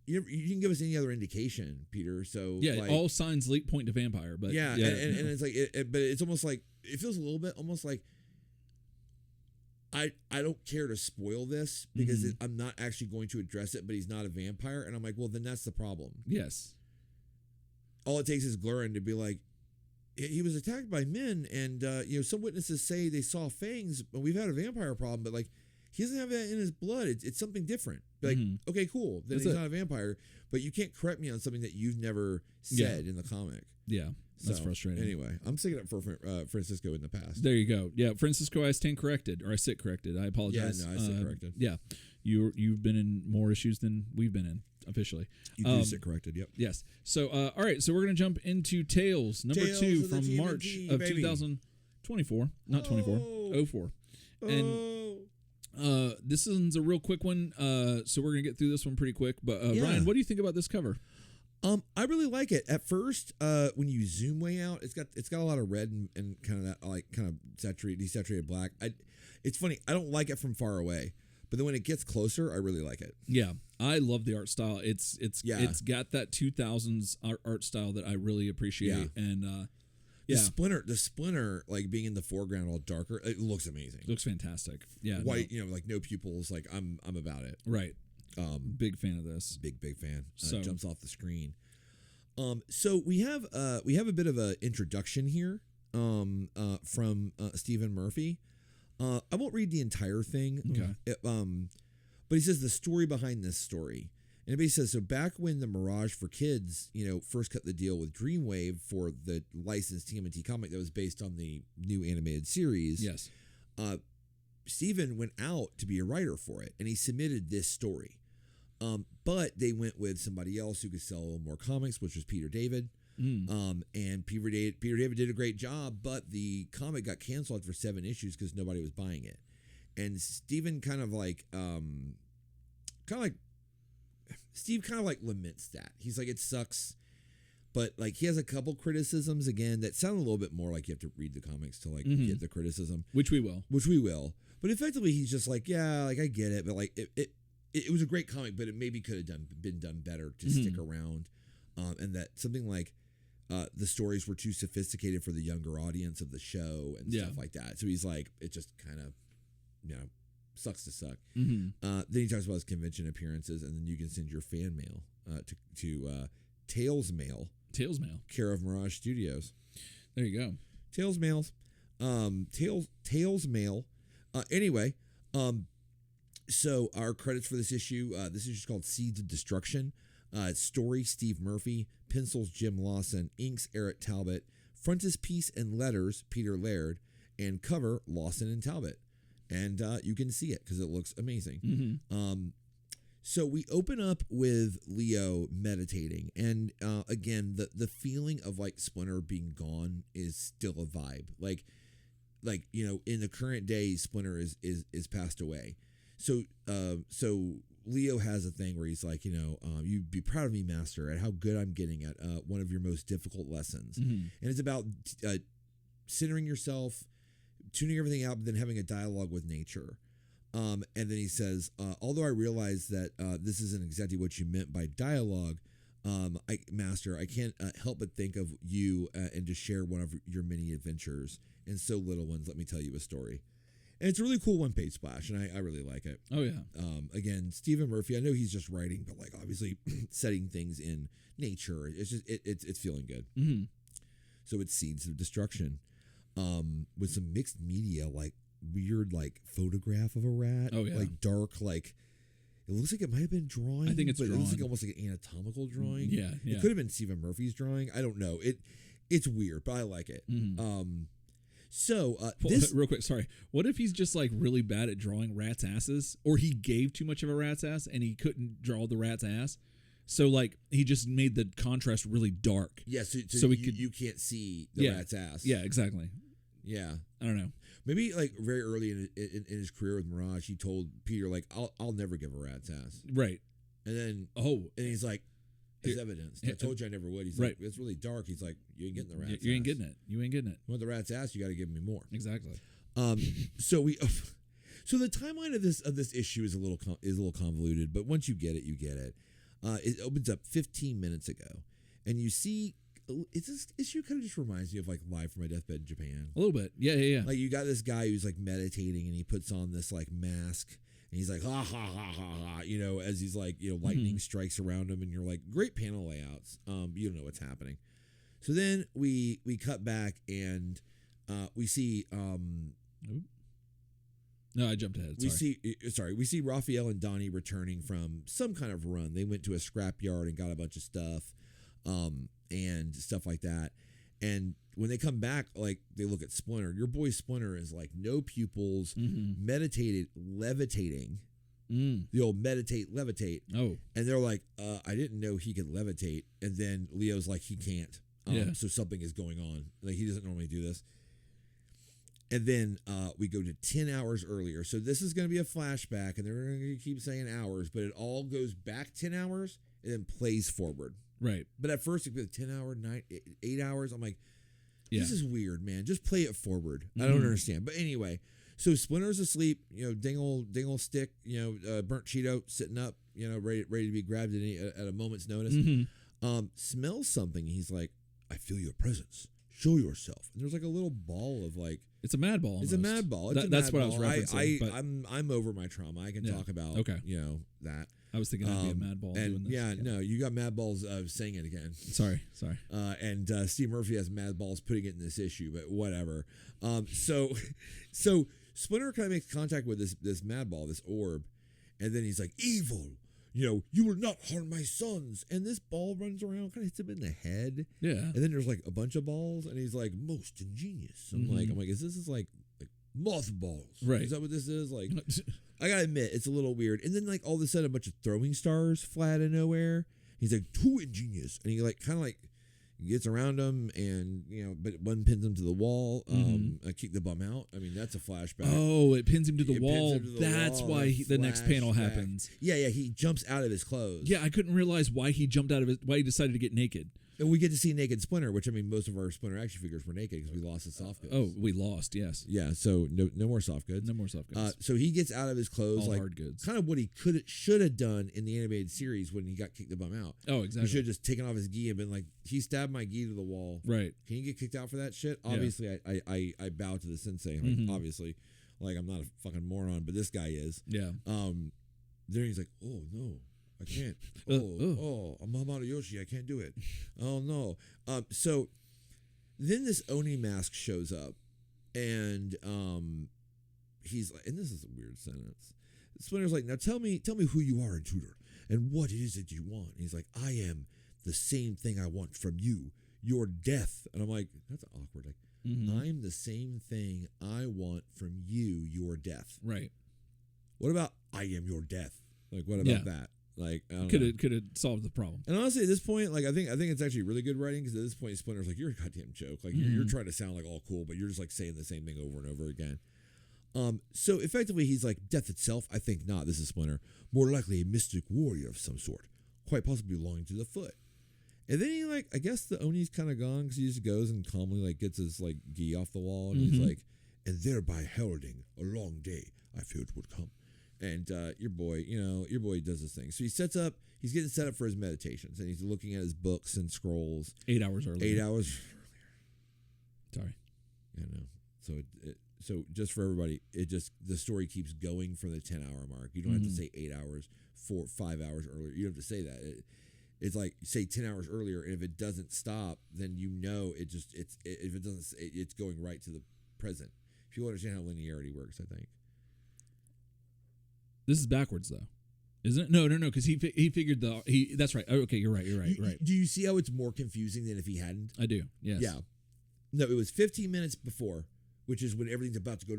S2: you didn't give us any other indication, Peter. So
S1: all signs point to vampire, but
S2: and it's like, but it's almost like it feels a little bit almost like I don't care to spoil this because I'm not actually going to address it, but he's not a vampire, and I'm like, well, then that's the problem. Yes. All it takes is Glurin to be like, he was attacked by men, and some witnesses say they saw fangs, but we've had a vampire problem, but like, he doesn't have that in his blood. It's something different. Like, okay, cool. Then he's not a vampire, but you can't correct me on something that you've never said in the comic. Yeah, that's frustrating. Anyway, I'm sticking up for Francisco in the past.
S1: There you go. Yeah, Francisco, I stand corrected, or I sit corrected. I apologize.
S2: Yeah, no, I sit corrected.
S1: Yeah, you've been in more issues than we've been in officially.
S2: You do sit corrected. Yep.
S1: Yes. So, all right. So we're gonna jump into Tales number 2 from March of 2024, not 24, 04. And this one's a real quick one, so we're gonna get through this one pretty quick. But Ryan, what do you think about this cover?
S2: I really like it. At first, when you zoom way out, it's got a lot of red and kind of that like kind of desaturated black. It's funny. I don't like it from far away, but then when it gets closer, I really like it.
S1: Yeah, I love the art style. It's got that 2000s art style that I really appreciate, and.
S2: The splinter, like being in the foreground, all darker. It looks amazing.
S1: Looks fantastic. Yeah,
S2: white, like no pupils. Like I'm about it.
S1: Right. Big fan of this.
S2: Big fan. So jumps off the screen. So we have a bit of an introduction here. From Stephen Murphy. I won't read the entire thing. Okay. But he says the story behind this story. And it says, so back when the Mirage for Kids, first cut the deal with Dreamwave for the licensed TMNT comic that was based on the new animated series. Yes. Steven went out to be a writer for it, and he submitted this story. But they went with somebody else who could sell a little more comics, which was Peter David. And Peter David did a great job, but the comic got canceled for 7 issues because nobody was buying it. And Steven kind of like Steve kind of like laments that. He's like, it sucks. But like he has a couple criticisms again that sound a little bit more like you have to read the comics to like get the criticism,
S1: which we will.
S2: But effectively, he's just like, yeah, like I get it, but like it was a great comic, but it maybe could have been done better to stick around, and that something like the stories were too sophisticated for the younger audience of the show and stuff like that. So he's like, it just kind of, sucks to suck. Then he talks about his convention appearances, and then you can send your fan mail to Tails Mail.
S1: Tails Mail,
S2: care of Mirage Studios.
S1: There you go.
S2: Tails Mails. Tails Mail. Anyway, so our credits for this issue is called Seeds of Destruction. Story Steve Murphy, pencils Jim Lawson, inks Eric Talbot, frontispiece and letters Peter Laird, and cover Lawson and Talbot. And you can see it because it looks amazing. So we open up with Leo meditating, and again, the feeling of like Splinter being gone is still a vibe. Like in the current day, Splinter is passed away. So Leo has a thing where he's like, you'd be proud of me, Master, at how good I'm getting at one of your most difficult lessons. And it's about centering yourself, tuning everything out, but then having a dialogue with nature. And then he says, although I realize that this isn't exactly what you meant by dialogue, Master, I can't help but think of you and to share one of your many adventures. And so, little ones, let me tell you a story. And it's a really cool one-page splash, and I really like it.
S1: Oh, yeah.
S2: Again, Stephen Murphy, I know he's just writing, but like obviously setting things in nature. It's just it's feeling good. So it's Seeds of Destruction with some mixed media, like weird like photograph of a rat.
S1: Oh, yeah.
S2: Like dark, like it looks like it might have been drawing.
S1: I think it's
S2: but
S1: drawn.
S2: It looks like almost like an anatomical drawing.
S1: Yeah.
S2: It could have been Stephen Murphy's drawing. I don't know. It's weird, but I like it. So this
S1: real quick, sorry. What if he's just like really bad at drawing rats' asses, or he gave too much of a rat's ass and he couldn't draw the rat's ass? So like he just made the contrast really dark.
S2: Yeah, so you can't see the rat's ass.
S1: Yeah, exactly.
S2: Yeah,
S1: I don't know.
S2: Maybe like very early in his career with Mirage, he told Peter like, "I'll never give a rat's ass."
S1: Right.
S2: And then and he's like, "There's evidence. I told you I never would." He's like, "It's really dark." He's like, "You ain't getting the rat's ass.
S1: You ain't getting it. You ain't getting it.
S2: You want the rat's ass? You got to give me more."
S1: Exactly.
S2: So the timeline of this issue is a little convoluted, but once you get it, you get it. It opens up 15 minutes ago, and you see. This issue kind of just reminds me of like Live from My Deathbed in Japan.
S1: A little bit. Yeah.
S2: Like you got this guy who's like meditating and he puts on this like mask and he's like, ha ha ha ha ha, as he's like, lightning strikes around him and you're like, great panel layouts. You don't know what's happening. So then we cut back and we see
S1: No, I jumped ahead.
S2: We see Raphael and Donnie returning from some kind of run. They went to a scrapyard and got a bunch of stuff. And stuff like that. And when they come back, like they look at Splinter. Your boy Splinter is like no pupils, levitating. The old meditate, levitate.
S1: Oh.
S2: And they're like, I didn't know he could levitate. And then Leo's like, he can't. So something is going on. Like he doesn't normally do this. And then we go to 10 hours earlier. So this is going to be a flashback, and they're going to keep saying hours, but it all goes back 10 hours and then plays forward.
S1: Right.
S2: But at first, it was 10 hour, 8 hours. I'm like, this is weird, man. Just play it forward. I don't understand. But anyway, so Splinter's asleep, dingle stick, burnt Cheeto sitting up, ready to be grabbed at a moment's notice. Smells something. He's like, I feel your presence. Show yourself. And there's like a little ball of like.
S1: It's a mad ball.
S2: It's a mad ball.
S1: That's what I was referencing.
S2: I'm over my trauma. I can talk about that.
S1: I was thinking I'd be a mad ball doing this.
S2: No, you got mad balls saying it again.
S1: Sorry.
S2: And Steve Murphy has mad balls putting it in this issue, but whatever. So Splinter kind of makes contact with this mad ball, this orb, and then he's like, evil. You will not harm my sons. And this ball runs around, kind of hits him in the head.
S1: Yeah.
S2: And then there's like a bunch of balls, and he's like, most ingenious. I'm like, is this like mothballs?
S1: Right.
S2: Is that what this is? Like, I gotta admit, it's a little weird. And then like all of a sudden, a bunch of throwing stars fly out of nowhere. He's like, too ingenious, and he like kind of like gets around him, and but one pins him to the wall. Kick the bum out. I mean, that's a flashback.
S1: Oh, it pins him to the
S2: It pins
S1: wall.
S2: him to the
S1: That's
S2: wall.
S1: why the next panel
S2: Flashback.
S1: happens.
S2: Yeah, he jumps out of his clothes.
S1: Yeah, I couldn't realize why he jumped out of it. Why he decided to get naked.
S2: And we get to see naked Splinter, which, I mean, most of our Splinter action figures were naked because we lost the soft goods.
S1: Oh, we lost. Yes.
S2: Yeah, so no more soft goods.
S1: No more soft goods.
S2: So he gets out of his clothes,
S1: All
S2: like
S1: hard goods.
S2: kind of what he should have done in the animated series when he got kicked the bum out.
S1: Oh,
S2: He
S1: exactly.
S2: should have just taken off his gi and been like, he stabbed my gi to the wall.
S1: Right.
S2: Can you get kicked out for that shit?
S1: Yeah.
S2: Obviously, I bow to the sensei. Like, obviously, like, I'm not a fucking moron, but this guy is.
S1: Yeah.
S2: Then he's like, oh no, I can't. I'm Hamato Yoshi. I can't do it. Oh no. So then this Oni mask shows up, and he's like, and this is a weird sentence. Splinter's like, now tell me who you are, intruder, and what it is that you want. And he's like, I am the same thing I want from you, your death. And I'm like, that's awkward. Like, I'm the same thing I want from you, your death.
S1: Right.
S2: What about I am your death? Like, what about that? Like,
S1: Could have solved the problem.
S2: And honestly, at this point, like, I think it's actually really good writing, because at this point, Splinter's like, you're a goddamn joke. Like, you're trying to sound like all cool, but you're just like saying the same thing over and over again. So effectively, he's like, death itself? I think not. This is Splinter. More likely a mystic warrior of some sort, quite possibly belonging to the Foot. And then he, like, I guess the Oni's kind of gone, because he just goes and calmly, like, gets his, like, gi off the wall, and he's like, and thereby heralding a long day I feared would come. And your boy does this thing. So he's getting set up for his meditations, and he's looking at his books and scrolls.
S1: 8 hours earlier.
S2: 8 hours
S1: Sorry.
S2: Yeah, no. So just for everybody, the story keeps going from the 10-hour mark. You don't have to say 8 hours, 5 hours earlier. You don't have to say that. It's like, say 10 hours earlier, and if it doesn't stop, then it's going right to the present. If you understand how linearity works, I think.
S1: This is backwards, though, isn't it? No, because he figured that's right. Oh, okay, you're right. Right.
S2: Do you see how it's more confusing than if he hadn't?
S1: I do. Yes.
S2: Yeah. No, it was 15 minutes before, which is when everything's about to go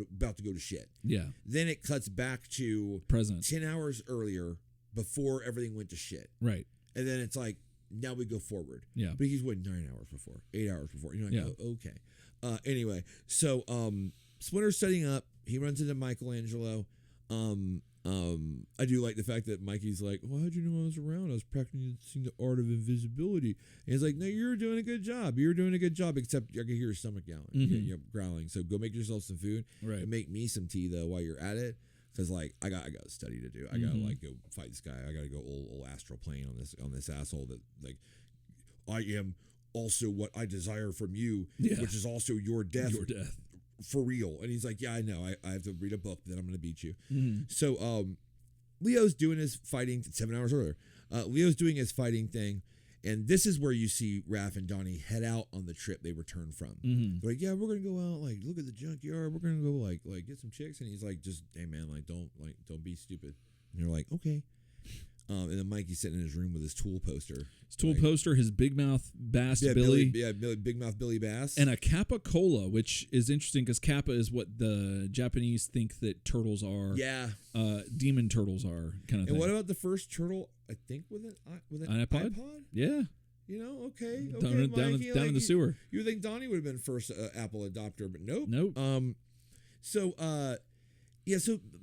S2: to shit.
S1: Yeah.
S2: Then it cuts back to
S1: present
S2: 10 hours earlier, before everything went to shit.
S1: Right.
S2: And then it's like, now we go forward.
S1: Yeah.
S2: But he's 9 hours before, 8 hours before. You're like,
S1: yeah.
S2: Oh, okay. Anyway, so Splinter's setting up. He runs into Michelangelo. I do like the fact that Mikey's like, well, how'd you know I was around? I was practicing the art of invisibility. And he's like, no, you're doing a good job. You're doing a good job, except I can hear your stomach growling. So go make yourself some food.
S1: Right.
S2: And make me some tea, though, while you're at it. Because, like, I got a study to do. I got to, like, go fight this guy. I got to go old astral plane on this asshole that, like, I am also what I desire from you, which is also your death.
S1: Your death.
S2: For real. And he's like, yeah, I know. I have to read a book, but then I'm going to beat you. So Leo's doing his fighting 7 hours earlier. Leo's doing his fighting thing. And this is where you see Raph and Donnie head out on the trip they returned from. They're like, yeah, we're going to go out, like, look at the junkyard. We're going to go, like get some chicks. And he's like, just, hey, man, don't be stupid. And they're like, okay. And then Mikey's sitting in his room with his Tool poster.
S1: His Tool poster, his Big Mouth Bass Billy.
S2: Big Mouth Billy Bass.
S1: And a Kappa Cola, which is interesting because Kappa is what the Japanese think that turtles are.
S2: Yeah.
S1: Demon turtles are, kind of thing.
S2: And what about the first turtle, I think, with an iPod?
S1: Yeah.
S2: You know, okay.
S1: Down in the sewer.
S2: You would think Donnie would have been first Apple adopter, but nope. So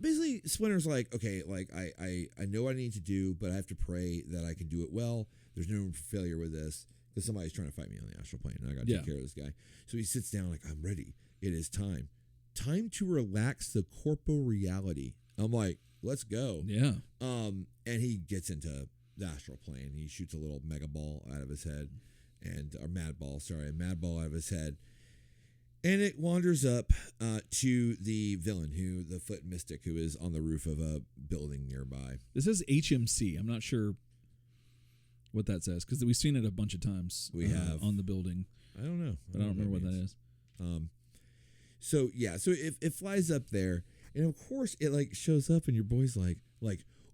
S2: basically Splinter's like, okay, like I know what I need to do, but I have to pray that I can do it well. There's no room for failure with this, because somebody's trying to fight me on the astral plane, and I got to take care of this guy. So he sits down like, I'm ready. It is time to relax the corporal reality. I'm like, let's go.
S1: Yeah.
S2: And he gets into the astral plane. He shoots a little mega ball out of his head, a mad ball out of his head. And it wanders up to the villain, the Foot Mystic, who is on the roof of a building nearby.
S1: This is HMC. I'm not sure what that says, because we've seen it a bunch of times.
S2: We have.
S1: On the building.
S2: I don't know.
S1: But I don't remember what that is.
S2: So it flies up there, and of course it like shows up, and your boy's like,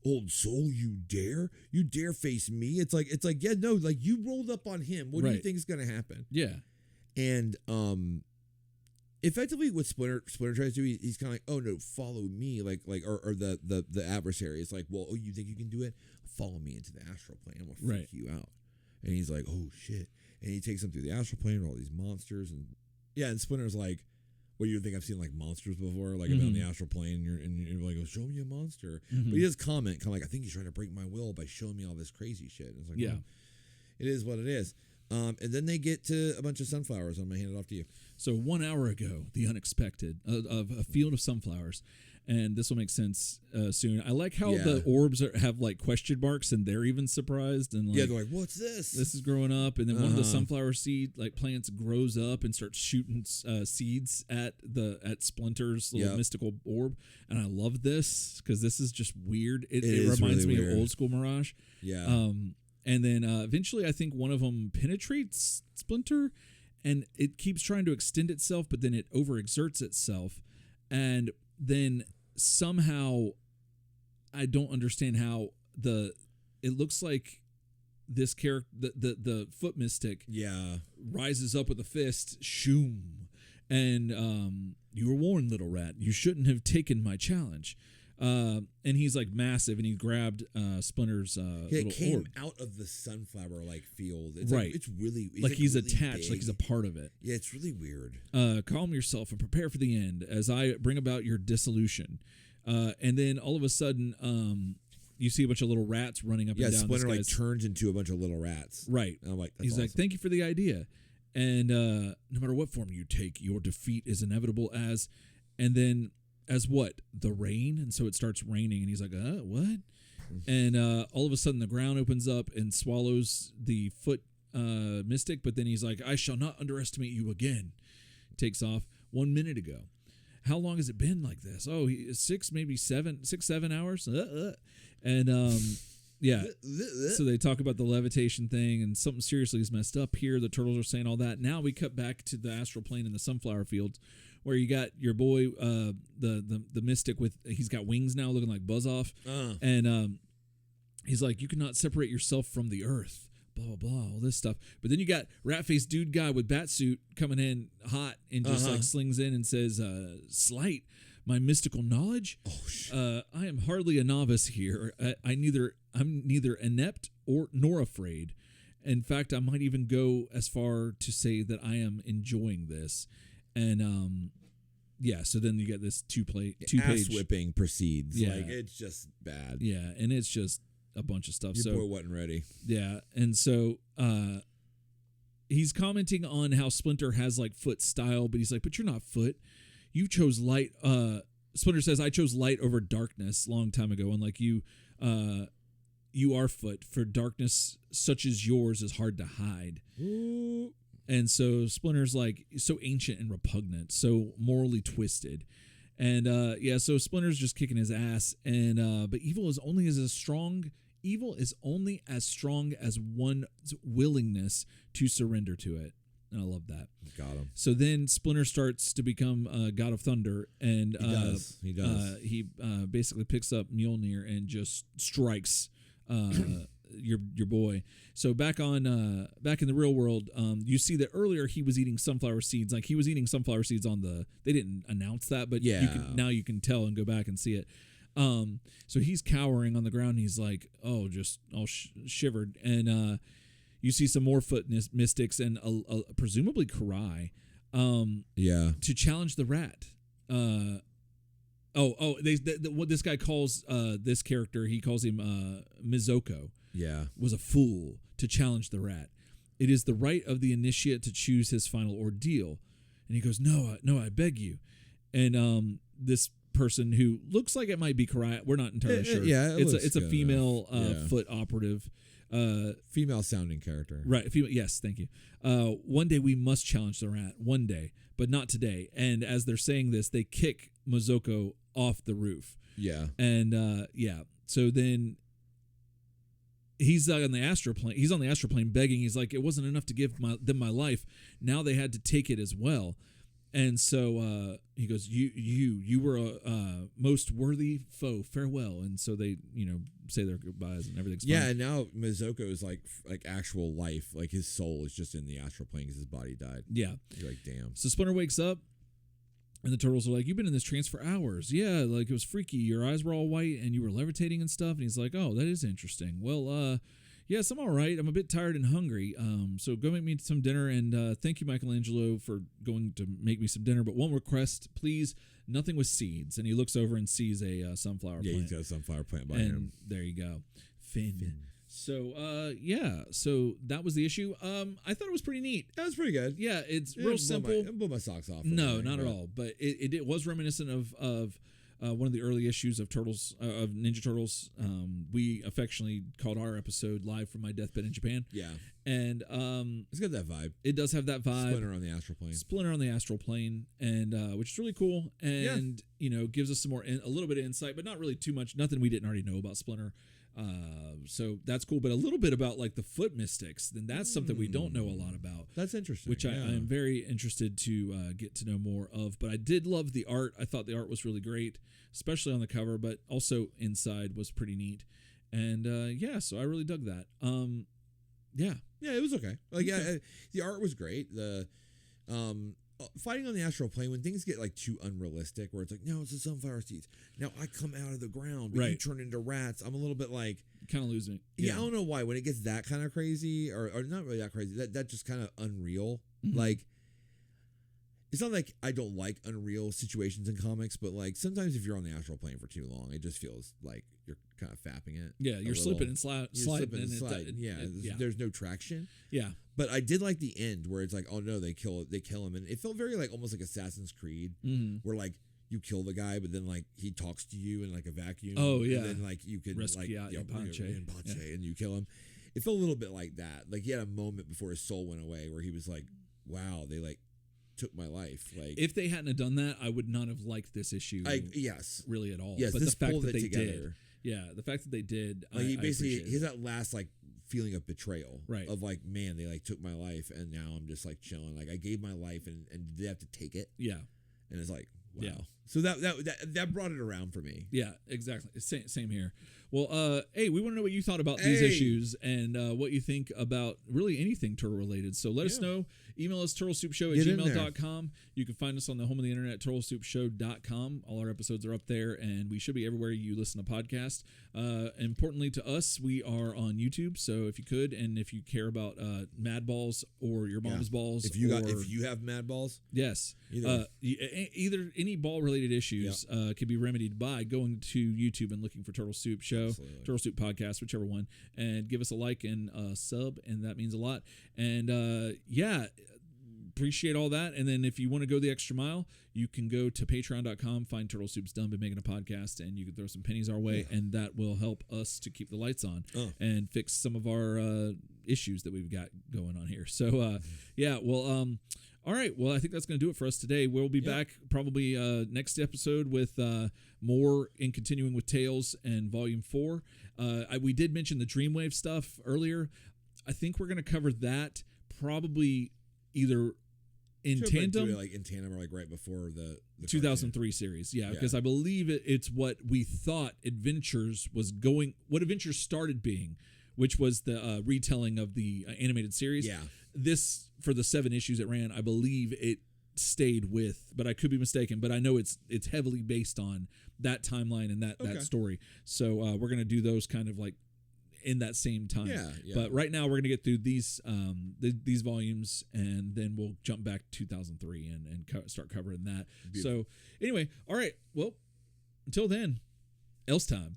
S2: old soul, you dare face me? It's like, yeah, no, like, you rolled up on him. What do you think is going to happen?
S1: Yeah.
S2: And effectively what Splinter tries to do, he's kind of like, oh no, follow me, or the adversary is like, well, you think you can do it? Follow me into the astral plane. I'm gonna freak you out. And he's like, oh shit. and he takes them through the astral plane with all these monsters, and Splinter's like, "What do you think? I've seen like monsters before, like about the astral plane." And you're like, "Oh, show me a monster." But he does comment, kind of like, "I think he's trying to break my will by showing me all this crazy shit." And it's like, well, it is what it is. And then they get to a bunch of sunflowers. I'm gonna hand it off to you.
S1: So 1 hour ago, the unexpected of a field of sunflowers, and this will make sense soon. I like how the orbs have like question marks, and they're even surprised and like,
S2: they're like, "What's this?"
S1: This is growing up, and then one of the sunflower seed like plants grows up and starts shooting seeds at Splinter's little mystical orb, and I love this because this is just weird. It reminds me of old school Mirage.
S2: Yeah.
S1: And then eventually, I think one of them penetrates Splinter, and it keeps trying to extend itself, but then it overexerts itself. And then somehow, I don't understand how it looks like this character, the foot mystic, rises up with a fist, shoom. And you were warned, little rat. You shouldn't have taken my challenge. And he's like massive, and he grabbed Splinter's
S2: it
S1: little
S2: came
S1: orb
S2: out of the sunflower like field. It's
S1: right.
S2: Like, it's really
S1: like he's
S2: really
S1: attached,
S2: big.
S1: like he's a part of it.
S2: Yeah, it's really weird.
S1: Calm yourself and prepare for the end as I bring about your dissolution. And then all of a sudden, you see a bunch of little rats running up and down.
S2: Splinter like turns into a bunch of little rats.
S1: Right.
S2: And I'm like,
S1: he's
S2: awesome.
S1: like, thank you for the idea. And no matter what form you take, your defeat is inevitable as, and then as what? The rain. And so it starts raining, and he's like, what? And all of a sudden the ground opens up and swallows the foot mystic, but then he's like, I shall not underestimate you again. Takes off 1 minute ago. How long has it been like this? Oh, 7 hours. And yeah. So they talk about the levitation thing, and something seriously is messed up here. The turtles are saying all that. Now we cut back to the astral plane in the sunflower fields, where you got your boy, the mystic he's got wings now, looking like Buzz Off, and he's like, you cannot separate yourself from the earth. Blah blah blah, all this stuff. But then you got rat-faced dude guy with bat suit coming in hot and just like slings in and says, "Slight my mystical knowledge. I am hardly a novice here. I'm neither inept nor afraid. In fact, I might even go as far to say that I am enjoying this." And so then you get this two-page
S2: ass whipping proceeds.
S1: Yeah.
S2: Like, it's just bad.
S1: Yeah, and it's just a bunch of stuff.
S2: Your boy wasn't ready.
S1: Yeah, and so he's commenting on how Splinter has like foot style, but he's like, but you're not foot. You chose light. Splinter says, I chose light over darkness long time ago, and like you are foot. For darkness such as yours is hard to hide.
S2: Ooh.
S1: And so Splinter's like so ancient and repugnant, so morally twisted. And so Splinter's just kicking his ass. And but evil is only as strong as one's willingness to surrender to it. And I love that.
S2: Got him.
S1: So then Splinter starts to become God of Thunder, and
S2: he does.
S1: He basically picks up Mjolnir and just strikes your boy. So back in the real world, you see that earlier he was eating sunflower seeds. Like he was eating sunflower seeds they didn't announce that, but you can tell and go back and see it. So he's cowering on the ground. And he's like, just all shivered. And you see some more foot mystics and presumably Karai, to challenge the rat. What this guy calls this character, he calls him Mizoko.
S2: Yeah,
S1: was a fool to challenge the rat. It is the right of the initiate to choose his final ordeal. And he goes, no, I beg you. And this person who looks like it might be Karai, we're not entirely sure.
S2: Yeah,
S1: it's a female foot operative.
S2: Female sounding character.
S1: Right. Yes, thank you. One day we must challenge the rat. One day, but not today. And as they're saying this, they kick Mizoko off the roof.
S2: Yeah.
S1: And so then he's on the astral plane. He's on the astral plane begging. He's like, it wasn't enough to give them my life. Now they had to take it as well. And so he goes, you were a most worthy foe. Farewell. And so they, say their goodbyes and everything's fine.
S2: Yeah, and now Mizoko is like actual life. Like his soul is just in the astral plane because his body died.
S1: Yeah.
S2: You're like, damn.
S1: So Splinter wakes up, and the turtles are like, you've been in this trance for hours. Yeah, like it was freaky. Your eyes were all white, and you were levitating and stuff. And he's like, oh, that is interesting. Well, Yes, I'm all right. I'm a bit tired and hungry. So go make me some dinner, and thank you, Michelangelo, for going to make me some dinner. But one request, please, nothing with seeds. And he looks over and sees a sunflower plant.
S2: Yeah, he's got a sunflower plant by
S1: and
S2: him.
S1: There you go. Finn. So, so that was the issue. I thought it was pretty neat.
S2: That was pretty good.
S1: Yeah, it's real simple.
S2: It blew my socks off.
S1: No, not at all. But it was reminiscent of one of the early issues of Ninja Turtles. We affectionately called our episode "Live from My Deathbed in Japan."
S2: Yeah,
S1: and
S2: it's got that vibe.
S1: It does have that vibe.
S2: Splinter on the astral plane.
S1: Splinter on the astral plane, and which is really cool. And gives us some more a little bit of insight, but not really too much. Nothing we didn't already know about Splinter. So that's cool, but a little bit about like the foot mystics, then that's something we don't know a lot about.
S2: That's interesting.
S1: Which I am very interested to get to know more of. But I did love the art. I thought the art was really great, especially on the cover, but also inside was pretty neat. And so I really dug that. Yeah,
S2: it was okay. Like the art was great. The fighting on the astral plane, when things get like too unrealistic, where it's like, no, it's the sunflower seeds. Now I come out of the ground, but you turn into rats. I'm a little bit like
S1: kind of losing it.
S2: Yeah, I don't know why when it gets that kind of crazy, or not really that crazy. That just kind of unreal.
S1: Mm-hmm.
S2: Like it's not like I don't like unreal situations in comics, but like sometimes if you're on the astral plane for too long, it just feels like you're kind of fapping it.
S1: Yeah, you're slipping and sliding.
S2: There's no traction.
S1: Yeah.
S2: But I did like the end where it's like, oh no, they kill him, and it felt very like almost like Assassin's Creed, where like you kill the guy, but then like he talks to you in like a vacuum.
S1: Oh yeah,
S2: and then like you can
S1: rescue
S2: and you kill him. It felt a little bit like that. Like he had a moment before his soul went away where he was like, wow, they like took my life. Like
S1: if they hadn't have done that, I would not have liked this issue. Really at all.
S2: Yes,
S1: but
S2: this
S1: the fact
S2: pulled
S1: that
S2: it
S1: they
S2: together.
S1: did, the fact that they did,
S2: like he basically he has that last like feeling of betrayal,
S1: right?
S2: Of like, man, they like took my life, and now I'm just like chilling. Like I gave my life, and they have to take it.
S1: Yeah,
S2: and it's like, wow.
S1: Yeah.
S2: So that brought it around for me.
S1: Yeah, exactly. Same here. Well, hey, we want to know what you thought about these issues and what you think about really anything turtle related. So let us know. Email us turtlesoupshow@gmail.com. You can find us on the home of the internet, turtlesoupshow.com. All our episodes are up there, and we should be everywhere you listen to podcasts. Importantly to us, we are on YouTube. So if you could, and if you care about Mad Balls or your mom's balls,
S2: if you have Mad Balls,
S1: yes, either any ball related issues can be remedied by going to YouTube and looking for Turtle Soup Show, Turtle Soup Podcast, whichever one, and give us a like and sub, and that means a lot. And appreciate all that. And then if you want to go the extra mile, you can go to patreon.com, find Turtle Soup's Done by Making a Podcast, and you can throw some pennies our way, and that will help us to keep the lights on and fix some of our issues that we've got going on here. So all right. Well, I think that's going to do it for us today. We'll be back probably next episode with more in continuing with Tales and Volume 4. We did mention the Dreamwave stuff earlier. I think we're going to cover that probably either in tandem,
S2: in tandem, or like right before the
S1: 2003
S2: cartoon
S1: series. Yeah, because I believe it's what we thought Adventures what Adventures started being, which was the retelling of the animated series.
S2: Yeah.
S1: This, for the 7 issues it ran, I believe it stayed with, but I could be mistaken, but I know it's heavily based on that timeline and that story. So we're going to do those kind of like in that same time.
S2: Yeah.
S1: But right now we're going to get through these volumes, and then we'll jump back to 2003 and start covering that. Beautiful. So anyway, all right. Well, until then, else time.